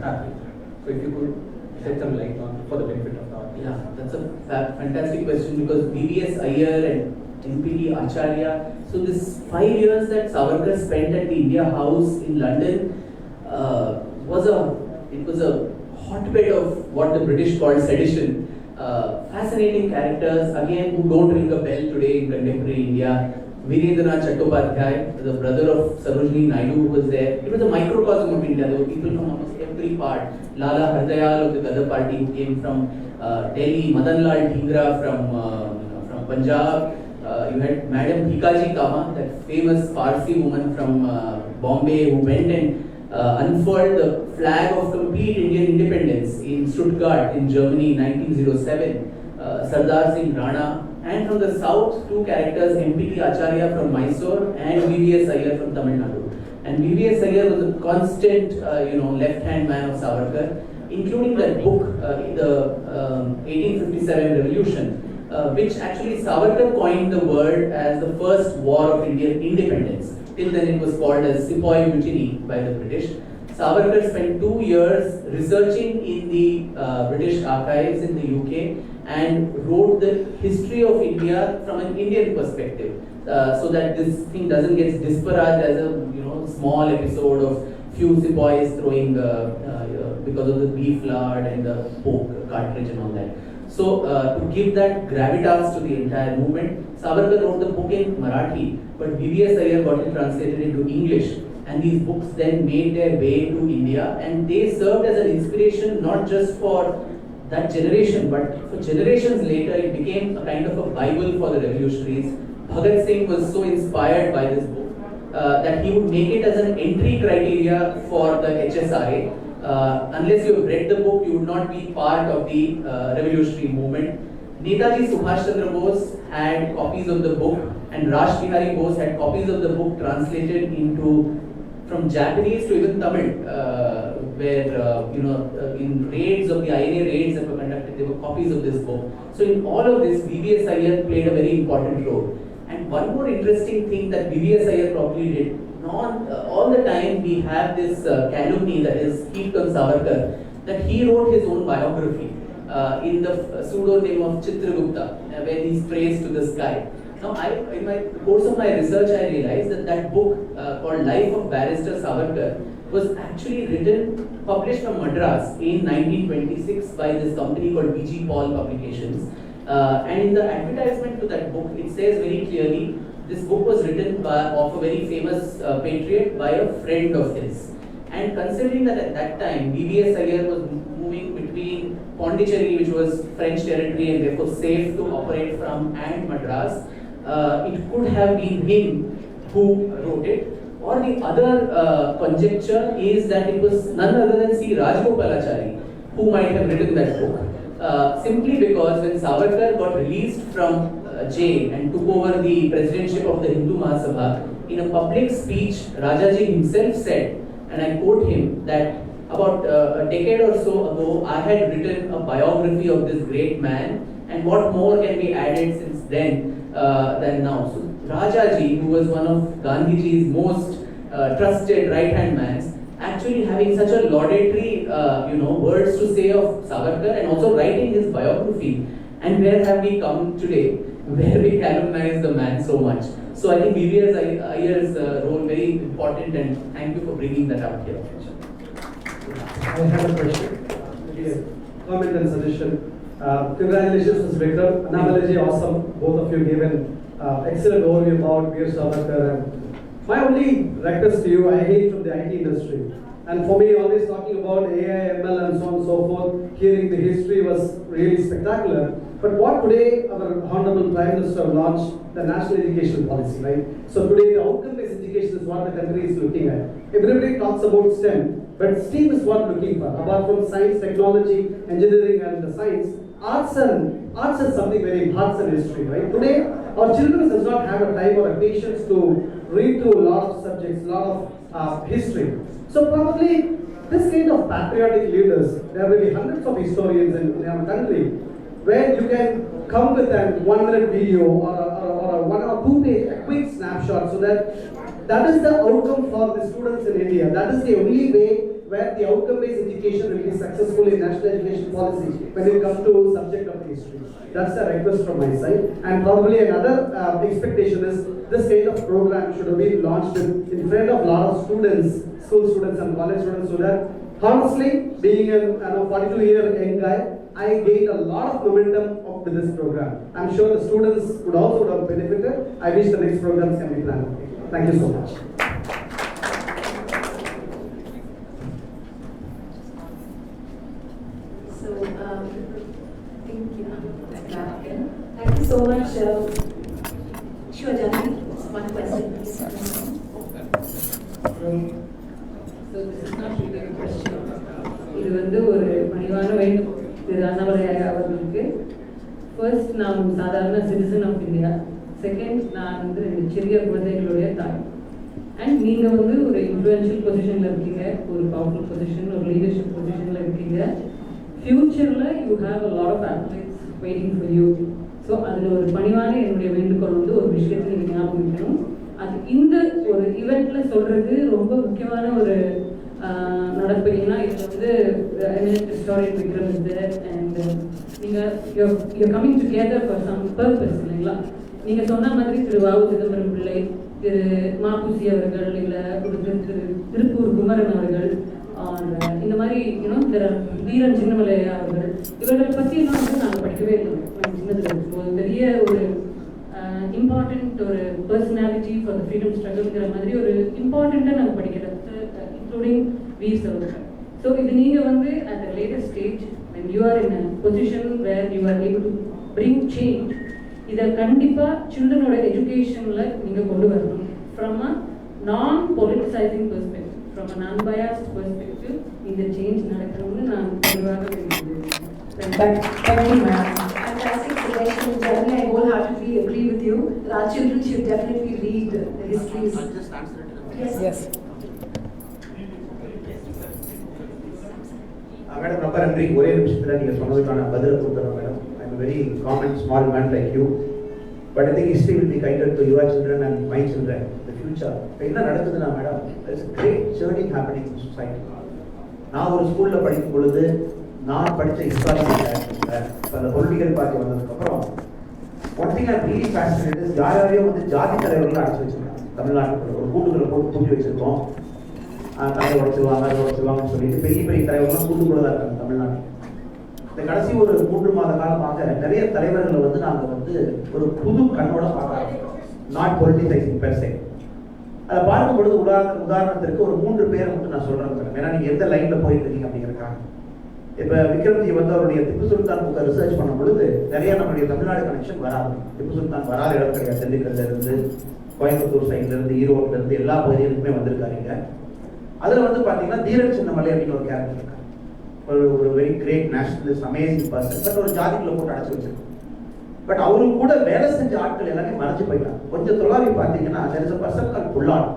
happened. So if you could shed some light on for the benefit of the audience. Yeah, that's a fantastic question, because V.S. Iyer and M.P.D. Acharya. So this 5 years that Savarkar spent at the India House in London was a hotbed of what the British called sedition. Fascinating characters, again, who don't ring a bell today in contemporary India. Virendranath Chattopadhyay, the brother of Sarojini Naidu, who was there. It was a microcosm of India. There were people from almost every part. Lala Hardayal of the Gadar party, who came from Delhi. Madanlal Dhingra from Punjab. You had Madam Bhikaji Kama, that famous Parsi woman from Bombay, who went and unfurled the flag of complete Indian independence in Stuttgart in Germany in 1907. Sardar Singh Rana. And from the south, two characters, M.P.D. Acharya from Mysore and V.V.S. Iyer from Tamil Nadu. And V.V.S. Iyer was a constant, left-hand man of Savarkar, including that book, the 1857 Revolution, which actually Savarkar coined the word as the first war of Indian independence. Till then it was called as Sepoy Mutiny by the British. Savarkar spent 2 years researching in the British archives in the UK and wrote the history of India from an Indian perspective, so that this thing doesn't get disparaged as a small episode of few sepoys throwing because of the beef lard and the pork cartridge and all that. So to give that gravitas to the entire movement, Savarkar wrote the book in Marathi, but V.V.S. Iyer got it translated into English. And these books then made their way to India, and they served as an inspiration not just for that generation, but for generations later. It became a kind of a Bible for the revolutionaries. Bhagat Singh was so inspired by this book that he would make it as an entry criteria for the HSRA. Unless you have read the book, you would not be part of the revolutionary movement. Netaji Subhash Chandra Bose had copies of the book, and Raj Bihari Bose had copies of the book translated into from Japanese to even Tamil, where in raids of the INA raids that were conducted, there were copies of this book. So in all of this, VVS Iyer played a very important role. And one more interesting thing that VVS Iyer probably did, all the time we have this calumny that is heaped on Savarkar, that he wrote his own biography in the pseudonym of Chitragupta, where he's praised to the sky. Now, in the course of my research, I realized that book called Life of Barrister Savarkar was actually published from Madras in 1926 by this company called B.G. Paul Publications. And in the advertisement to that book, it says very clearly, this book was written of a very famous patriot by a friend of his. And considering that at that time, VVS Iyer was moving between Pondicherry, which was French territory and therefore safe to operate from, and Madras, it could have been him who wrote it. Or the other conjecture is that it was none other than C. Rajgopalachari who might have written that book. Simply because when Savarkar got released from jail and took over the presidentship of the Hindu Mahasabha, in a public speech, Rajaji himself said, and I quote him, that about a decade or so ago, I had written a biography of this great man, and what more can be added since then than now. So Rajaji, who was one of Gandhiji's most trusted right-hand man, actually having such a laudatory words to say of Savarkar and also writing his biography. And where have we come today, where we calumnize the man so much? So I think VVS Iyer's role very important, and thank you for bringing that up here. I have a question. Comment and suggestion. Congratulations, Mr. Vikram. Analogy awesome. Both of you gave an excellent overview about Veer Savarkar. My only request to you, I hail from the IT industry. And for me, always talking about AI, ML, and so on and so forth, hearing the history was really spectacular. But what today our Honorable Prime Minister launched the National Education Policy, right? So today the outcome-based education is what the country is looking at. Everybody talks about STEM, but STEAM is what we're looking for. Apart from science, technology, engineering, and the science, arts is something very arts and history, right? Today, our children does not have a time or a patience to read through a lot of subjects, a lot of history. So probably this kind of patriotic leaders, there will be hundreds of historians in our country, where you can come with a 1-minute video or a 1 or 2 page, a quick snapshot, so that is the outcome for the students in India. That is the only way where the outcome-based education will be successful in national education policy when it comes to subject of history. That's a request from my side. And probably another expectation is this kind of program should have been launched in front of a lot of students, school students and college students, so that honestly, being a 42-year young guy, I gained a lot of momentum with this program. I'm sure the students would also have benefited. I wish the next programs can be planned. Thank you so much. So, thank you so much. Sure, Janani, one question, please. So this is not really a question. இது வந்து ஒரு பணிவான வேண்டும் திரு அண்ணாமலை அவர்களுக்கு. First நான் சாதாரண citizen of India, second நான் வந்து 2 சிறிய குழந்தைகளுடைய தாய், அண்ட் நீங்கள் வந்து ஒரு இன்ஃப்ளூயன்ஷியல் பொசிஷனில் இருக்கீங்க, ஒரு பவர்ஃபுல் பொசிஷன், ஒரு லீடர்ஷிப் பொசிஷனில் இருக்கீங்க. ஃப்யூச்சரில் you have a lot of athletes waiting for you. So அதில் ஒரு பணிவான என்னுடைய வேண்டுகோள் வந்து ஒரு விஷயத்தை நீங்கள் ஞாபகம் வைக்கணும். அது இந்த ஒரு ஈவெண்ட்டில் சொல்கிறது ரொம்ப முக்கியமான ஒரு நடப்பு. ஏன்னா இது வந்து historian Vikram is there and நீங்கள் coming together for some purpose இல்லைங்களா? நீங்கள் சொன்ன மாதிரி திரு வாவு சிதம்பரம் பிள்ளை, திரு மாபூசி அவர்கள், இல்லை திரு திருப்பூர் குமரன் அவர்கள், இந்த மாதிரி திரு வீரன் சின்னமலை அவர்கள், இவர்களை பற்றியெல்லாம் வந்து நாங்கள் படிக்கவே இல்லை சின்னத்தில் இருக்கும். பெரிய ஒரு இம்பார்ட்டண்ட் ஒரு பர்சனாலிட்டி ஃபார் த ஃப்ரீடம் ஸ்ட்ரகிள்ங்கிற மாதிரி ஒரு இம்பார்ட்டண்ட்டாக நாங்கள் படிக்கிறது, இன்க்ளூடிங் வீர் சவர்கர். ஸோ இது நீங்கள் வந்து at the latest stage when you are in a position where you are able to bring change, இதை கண்டிப்பாக சில்ட்ரனோட எஜுகேஷனில் நீங்கள் கொண்டு வரணும். ஃப்ரம் அ நான் பொலிட்டிசைசிங் பெர்ஸ்பெக்டிவ், ஃப்ரம் அ நான் பயாஸ்ட் பெர்ஸ்பெக்டிவ் இந்த சேஞ்ச் நடக்கணும்னு நான் தெளிவாக வேண்டியது. Thank you, ma'am. Fantastic. suggestion. Generally, I wholeheartedly agree with you that our children should definitely read the histories. I'll just answer it. Yes. Madam ரொம்ப நன்றி. ஒரே நிமிஷத்தில் நீங்கள் சொன்னதுக்கான பதிலை கொடுத்துறோம் madam. I am very common small man like you, but I think history will be kinded to your children and my children the future. இப்போ என்ன நடக்குதுன்னா madam, it's great journey happening in society. நான் ஒரு ஸ்கூலில் படிக்கும் பொழுது நான் படித்த ஹிஸ்டாரிக்கல் அந்த பொலிட்டிக்கல் பார்ட்டி வந்ததுக்கப்புறம் one thing I really fascinated, யாரையோ வந்து ஜாதி தலைவர்கள் அடைச்சி வச்சிருக்காங்க தமிழ்நாட்டுக்குள்ள. ஒரு கூட்டுகளை போட்டு கூட்டி வச்சிருக்கோம், தலையை உடச்சிருவாங்க அதை உடச்சிருவாங்கன்னு சொல்லிட்டு பெரிய பெரிய தலைவர்கள்லாம் கூட்டுக்குள்ள தான் இருக்காங்க தமிழ்நாட்டில். இந்த கடைசி ஒரு 3 மாத காலமாக நிறைய தலைவர்களை வந்து நாங்கள் வந்து ஒரு புது கண்ணோட பார்க்கலாம், நாட் பொலிட்டிசைசிங் பெர் சே. அதை பார்க்கும் பொழுது உதாரணத்திற்கு ஒரு 3 பேரை மட்டும் நான் சொல்றேன் மேடம், ஏன்னா நீங்க எந்த லைன்ல போயிட்டு இருக்கீங்க அப்படிங்கிறக்காக. இப்போ விக்ரம்ஜி வந்து அவருடைய திப்பு சுல்தான் புக்கை ரிசர்ச் பண்ணும் பொழுது நிறைய நம்மளுடைய தமிழ்நாடு கனெக்ஷன் வராது. திப்பு சுல்தான் வராத இடம் கிடையாது. திண்டுக்கல்ல இருந்து, கோயம்புத்தூர் சைட்ல இருந்து, ஈரோட்ல இருந்து எல்லா பகுதிகளுக்குமே வந்திருக்காருங்க. அதுல வந்து பாத்தீங்கன்னா தீரன் சின்னமலை அப்படின்னு ஒரு கேரக்டர் இருக்காரு. ஒரு very great nationalist, amazing person. But ஒரு ஜாதிக்குள்ள போட்டு அடைச்சு வச்சிருக்கோம். பட் அவரு கூட வேலை செஞ்ச ஆட்கள் எல்லாமே மறைஞ்சு போயிட்டாங்க. கொஞ்சம் தொலாவி பார்த்தீங்கன்னா there is a person called புல்லான்.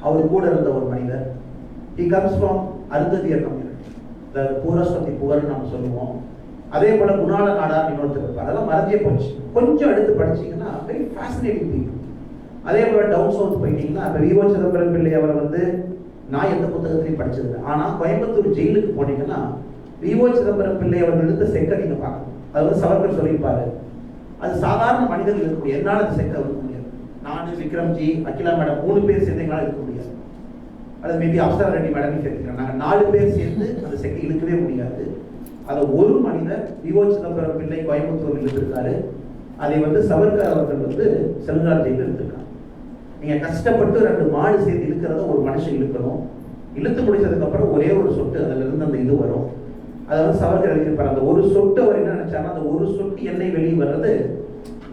அவர் கூட இருந்த ஒரு மனிதர். he comes from Arunthathiyar community, the poorest of the poor நம்ம சொல்லுவோம். அதே போல குணால நாடார் இன்னொருத்தர் இருப்பார். அதெல்லாம் மறைஞ்சே போச்சு. கொஞ்சம் எடுத்து படிச்சீங்கன்னா வெரி ஃபேசினேட்டிங் பீப்புள். அதே போல டவுன் சவுத் போயிட்டீங்கன்னா இப்போ வி.ஓ. சிதம்பரம் பிள்ளை அவரை வந்து நான் எந்த புத்தகத்திலையும் படிச்சதில்லை. ஆனால் கோயம்புத்தூர் ஜெயிலுக்கு போனீங்கன்னா வி.ஓ. சிதம்பரம் பிள்ளை அவர்கள் எடுத்த செக்கை நீங்கள் பார்க்கணும். அது வந்து சவர்கர் சொல்லியிருப்பாரு, அது சாதாரண மனிதர்கள் இருக்க முடியாது. என்னால் அந்த செக்கை இருக்க முடியாது. நான், விக்ரம்ஜி, அகிலா மேடம் 3 பேர் சேர்ந்து எங்களால் இருக்க முடியாது. அது மேபி அப்சரா ரெட்டி மேடம் சேர்த்துக்கிறேன். நாங்கள் 4 பேர் சேர்ந்து அந்த செக்கை இழுக்கவே முடியாது. அதை ஒரு மனிதர் வி.ஓ. சிதம்பரம் பிள்ளை கோயம்புத்தூர் இழுத்திருக்காரு. அதை வந்து சவர்கர் அவர்கள் வந்து செல்லுலார் ஜெயிலில் எடுத்திருக்காங்க. நீங்கள் கஷ்டப்பட்டு 2 மாடு சேர்த்து இழுக்கிறத ஒரு மனுஷன் இழுக்கணும். இழுத்து முடிச்சதுக்கு அப்புறம் ஒரே ஒரு சொட்டு அதுல இருந்து அந்த இது வரும். அதை வந்து சவர்கர் எழுதியிருப்பார். அந்த ஒரு சொட்டு அவர் என்ன நினைச்சாருன்னா, அந்த ஒரு சொட்டு எண்ணெய் வெளியே வர்றது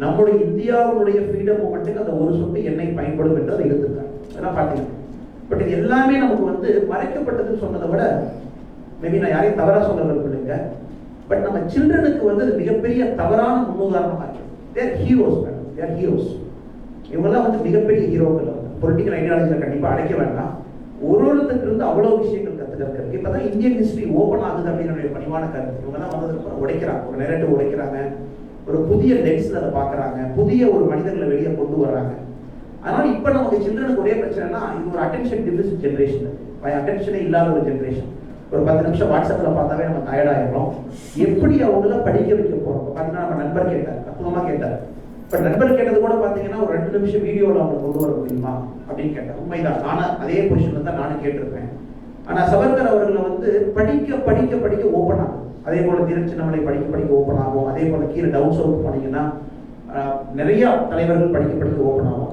நம்முடைய இந்தியாவுடைய ஃப்ரீடம் மூமெண்ட்டுக்கு அந்த ஒரு சொட்டு எண்ணெய் பயன்படும் என்று அதை இழுத்துருக்காங்க. அதெல்லாம் பார்த்தீங்கன்னா பட் இது எல்லாமே நமக்கு வந்து மறைக்கப்பட்டதுன்னு சொன்னதை விட, மேபி நான் யாரையும் தவறா சொல்ல விரும்பலைங்க, பட் நம்ம சில்ட்ரனுக்கு வந்து அது மிகப்பெரிய தவறான முன்னுதாரணமாக இருக்கு. தேர் ஹீரோஸ் மேடம், தேர் ஹீரோஸ். இவங்கெல்லாம் வந்து மிகப்பெரிய ஹீரோக்கள். பொலிட்டிக்கல் ஐடியாலஜியில் கண்டிப்பாக அடைக்க வேண்டாம். ஒருத்தருக்கு இருந்து அவ்வளோ விஷயங்கள் கற்றுக்கிறதுக்கு இப்போ தான் இந்தியன் ஹிஸ்ட்ரி ஓப்பன் ஆகுது அப்படின்னு பணிவான கருத்து. இவங்கெல்லாம் வந்ததுக்கு உடைக்கிறாங்க, ஒரு நெரேட்டிவ் உடைக்கிறாங்க, ஒரு புதிய லென்ஸ்ல அதை பார்க்குறாங்க, புதிய ஒரு மனிதர்களை வெளியே கொண்டு வர்றாங்க. அதனால் இப்போ நமக்கு சில்ட்ரனுக்கு ஒரே பிரச்சனைனா, இது ஒரு அட்டென்ஷன் டிஃபிசிட் ஜென்ரேஷன், அட்டென்ஷனே இல்லாத ஒரு ஜென்ரேஷன். ஒரு 10 நிமிஷம் வாட்ஸ்அப்பில் பார்த்தாவே நம்ம டயர்டாயிடுறோம். எப்படி அவங்கள படிக்க வைக்க போகிறோம்? பார்த்தீங்கன்னா நம்ம நண்பர் கேட்டார், அற்புதமாக கேட்டார். இப்போ நண்பர் கேட்டது கூட பார்த்தீங்கன்னா ஒரு 2 நிமிஷம் வீடியோவில் அவங்க கொண்டு வர முடியுமா அப்படின்னு கேட்டார். உண்மைதான், நானும் அதே பொசிஷனில் தான் நானும் கேட்டிருப்பேன். ஆனால் சவர்கர் அவர்களை வந்து படிக்க படிக்க படிக்க ஓப்பன் ஆகும். அதே போல் தீரன் சின்னமலை படிக்க படிக்க ஓப்பன் ஆகும். அதே போல் கீழே டவுன் சவுத் போனீங்கன்னா நிறைய தலைவர்கள் படிக்க படிக்க ஓப்பன் ஆகும்.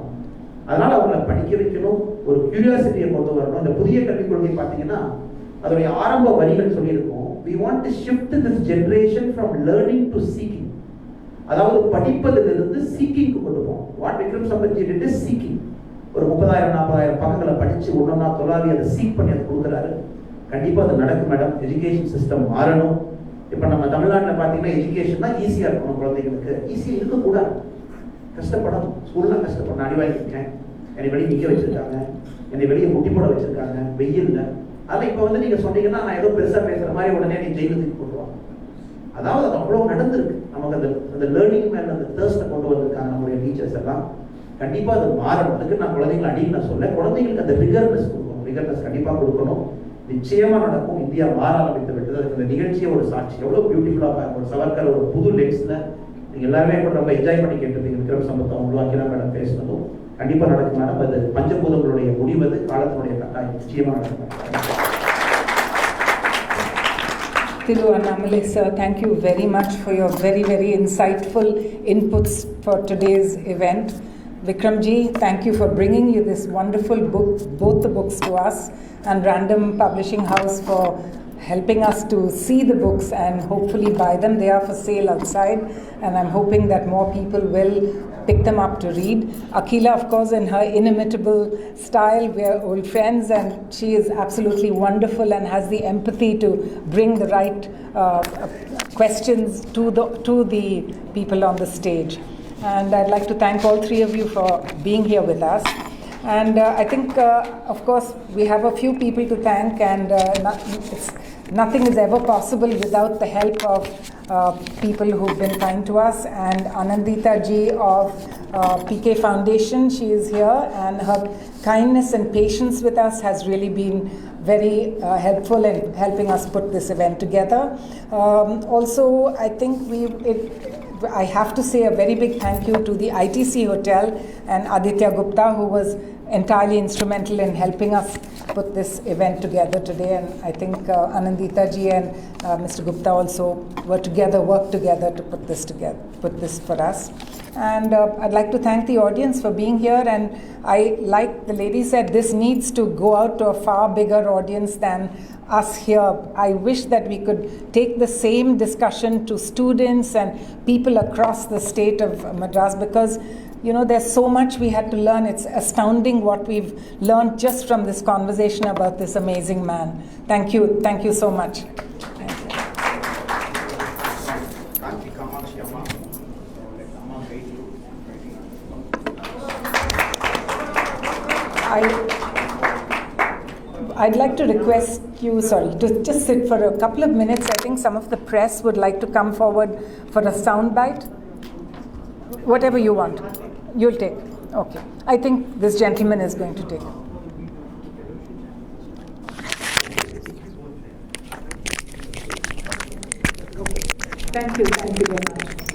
அதனால் அவங்களை படிக்க வைக்கணும், ஒரு கியூரியாசிட்டியை கொண்டு வரணும். இந்த புதிய கல்விக் கொள்கை பார்த்தீங்கன்னா அதோடைய ஆரம்ப வரிகள் சொல்லியிருக்கோம், we want to shift this generation from learning to seeking. அதாவது படிப்பதிலிருந்து சீக்கிங்க்கு கொண்டு போவோம். What Vikram Sampathji did is seeking. ஒரு 30,000-40,000 பக்கங்களை படிச்சு ஒன்றா தொலாவி அதை சீக் பண்ணி அதை கொடுக்குறாரு. கண்டிப்பாக அது நடக்கும் மேடம். எஜுகேஷன் சிஸ்டம் மாறணும். இப்போ நம்ம தமிழ்நாட்டில் பார்த்தீங்கன்னா எஜுகேஷன் தான் ஈஸியாக இருக்கணும் குழந்தைங்களுக்கு. ஈஸியாக இருக்கக்கூடாது, கஷ்டப்படணும். ஸ்கூல்லாம் கஷ்டப்படணும். அடிவாங்கிருக்கேன், என்னை வெளியே நிற்க வச்சிருக்காங்க, என்னை வெளியே முட்டி போட வச்சிருக்காங்க வெயில்ல. அதில் இப்போ வந்து நீங்கள் சொன்னீங்கன்னா நான் ஏதோ பெருசாக பேசுகிற மாதிரி உடனே நீ ஜெயிலுக்கு போட்டுருவாங்க. அதாவது அது அவ்வளோ நடந்திருக்கு. நமக்கு அந்த லேர்னிங் மேலே அந்த தேர்ஸ்ட்டை கொண்டு வந்திருக்காங்க நம்மளுடைய டீச்சர்ஸ் எல்லாம். கண்டிப்பாக அது மாறணும். அதுக்கு நான் குழந்தைங்களை அடின்னு நான் சொல்ல, குழந்தைங்களுக்கு அந்த ரிகர்னஸ் கொடுக்கணும். ரிகர்னஸ் கண்டிப்பாக கொடுக்கணும். நிச்சயமாக நடக்கும். இந்தியா மாற ஆரம்பித்து விட்டது. அதுக்கு இந்த நிகழ்ச்சியை ஒரு சாட்சி. எவ்வளோ பியூட்டிஃபுல்லாக பாருங்க. ஒரு சவர்கர் ஒரு புது லென்ஸில் நீங்கள் எல்லாருமே கூட ரொம்ப என்ஜாய் பண்ணி கேட்டுருப்பீங்க. விக்ரம் சம்பத் அவங்களும் அகிலா மேடம் பேசுனதும் கண்டிப்பாக நடக்கும் மேடம். அது பஞ்சபூதங்களுடைய முடிவது, காலத்தினுடைய கட்டாயம் நிச்சயமாக நடக்கும். Thiru Annamalai sir, thank you very much for your very, very insightful inputs for today's event. Vikramji, thank you for bringing you this wonderful book, both the books to us, and Random Publishing House for helping us to see the books and hopefully buy them. They are for sale outside, and I'm hoping that more people will pick them up to read. Akila, of course, in her inimitable style, we're old friends, and she is absolutely wonderful and has the empathy to bring the right questions to the people on the stage. And I'd like to thank all three of you for being here with us. And I think, of course, we have a few people to thank, and nothing is ever possible without the help of people who've been kind to us. And Anandita ji of PK Foundation, she is here, and her kindness and patience with us has really been very helpful in helping us put this event together. Also, I think I have to say a very big thank you to the ITC Hotel and Aditya Gupta, who was entirely instrumental in helping us put this event together today. And I think Anandita ji and Mr. Gupta also worked together to put this for us. And I'd like to thank the audience for being here. And like the lady said, this needs to go out to a far bigger audience than us here. I wish that we could take the same discussion to students and people across the state of Madras, because there's so much we had to learn. It's astounding what we've learned just from this conversation about this amazing man. Thank you so much. I'd like to request you, to just sit for a couple of minutes. I think some of the press would like to come forward for a soundbite. Whatever you want. You'll take. Okay. I think this gentleman is going to take. Thank you very much.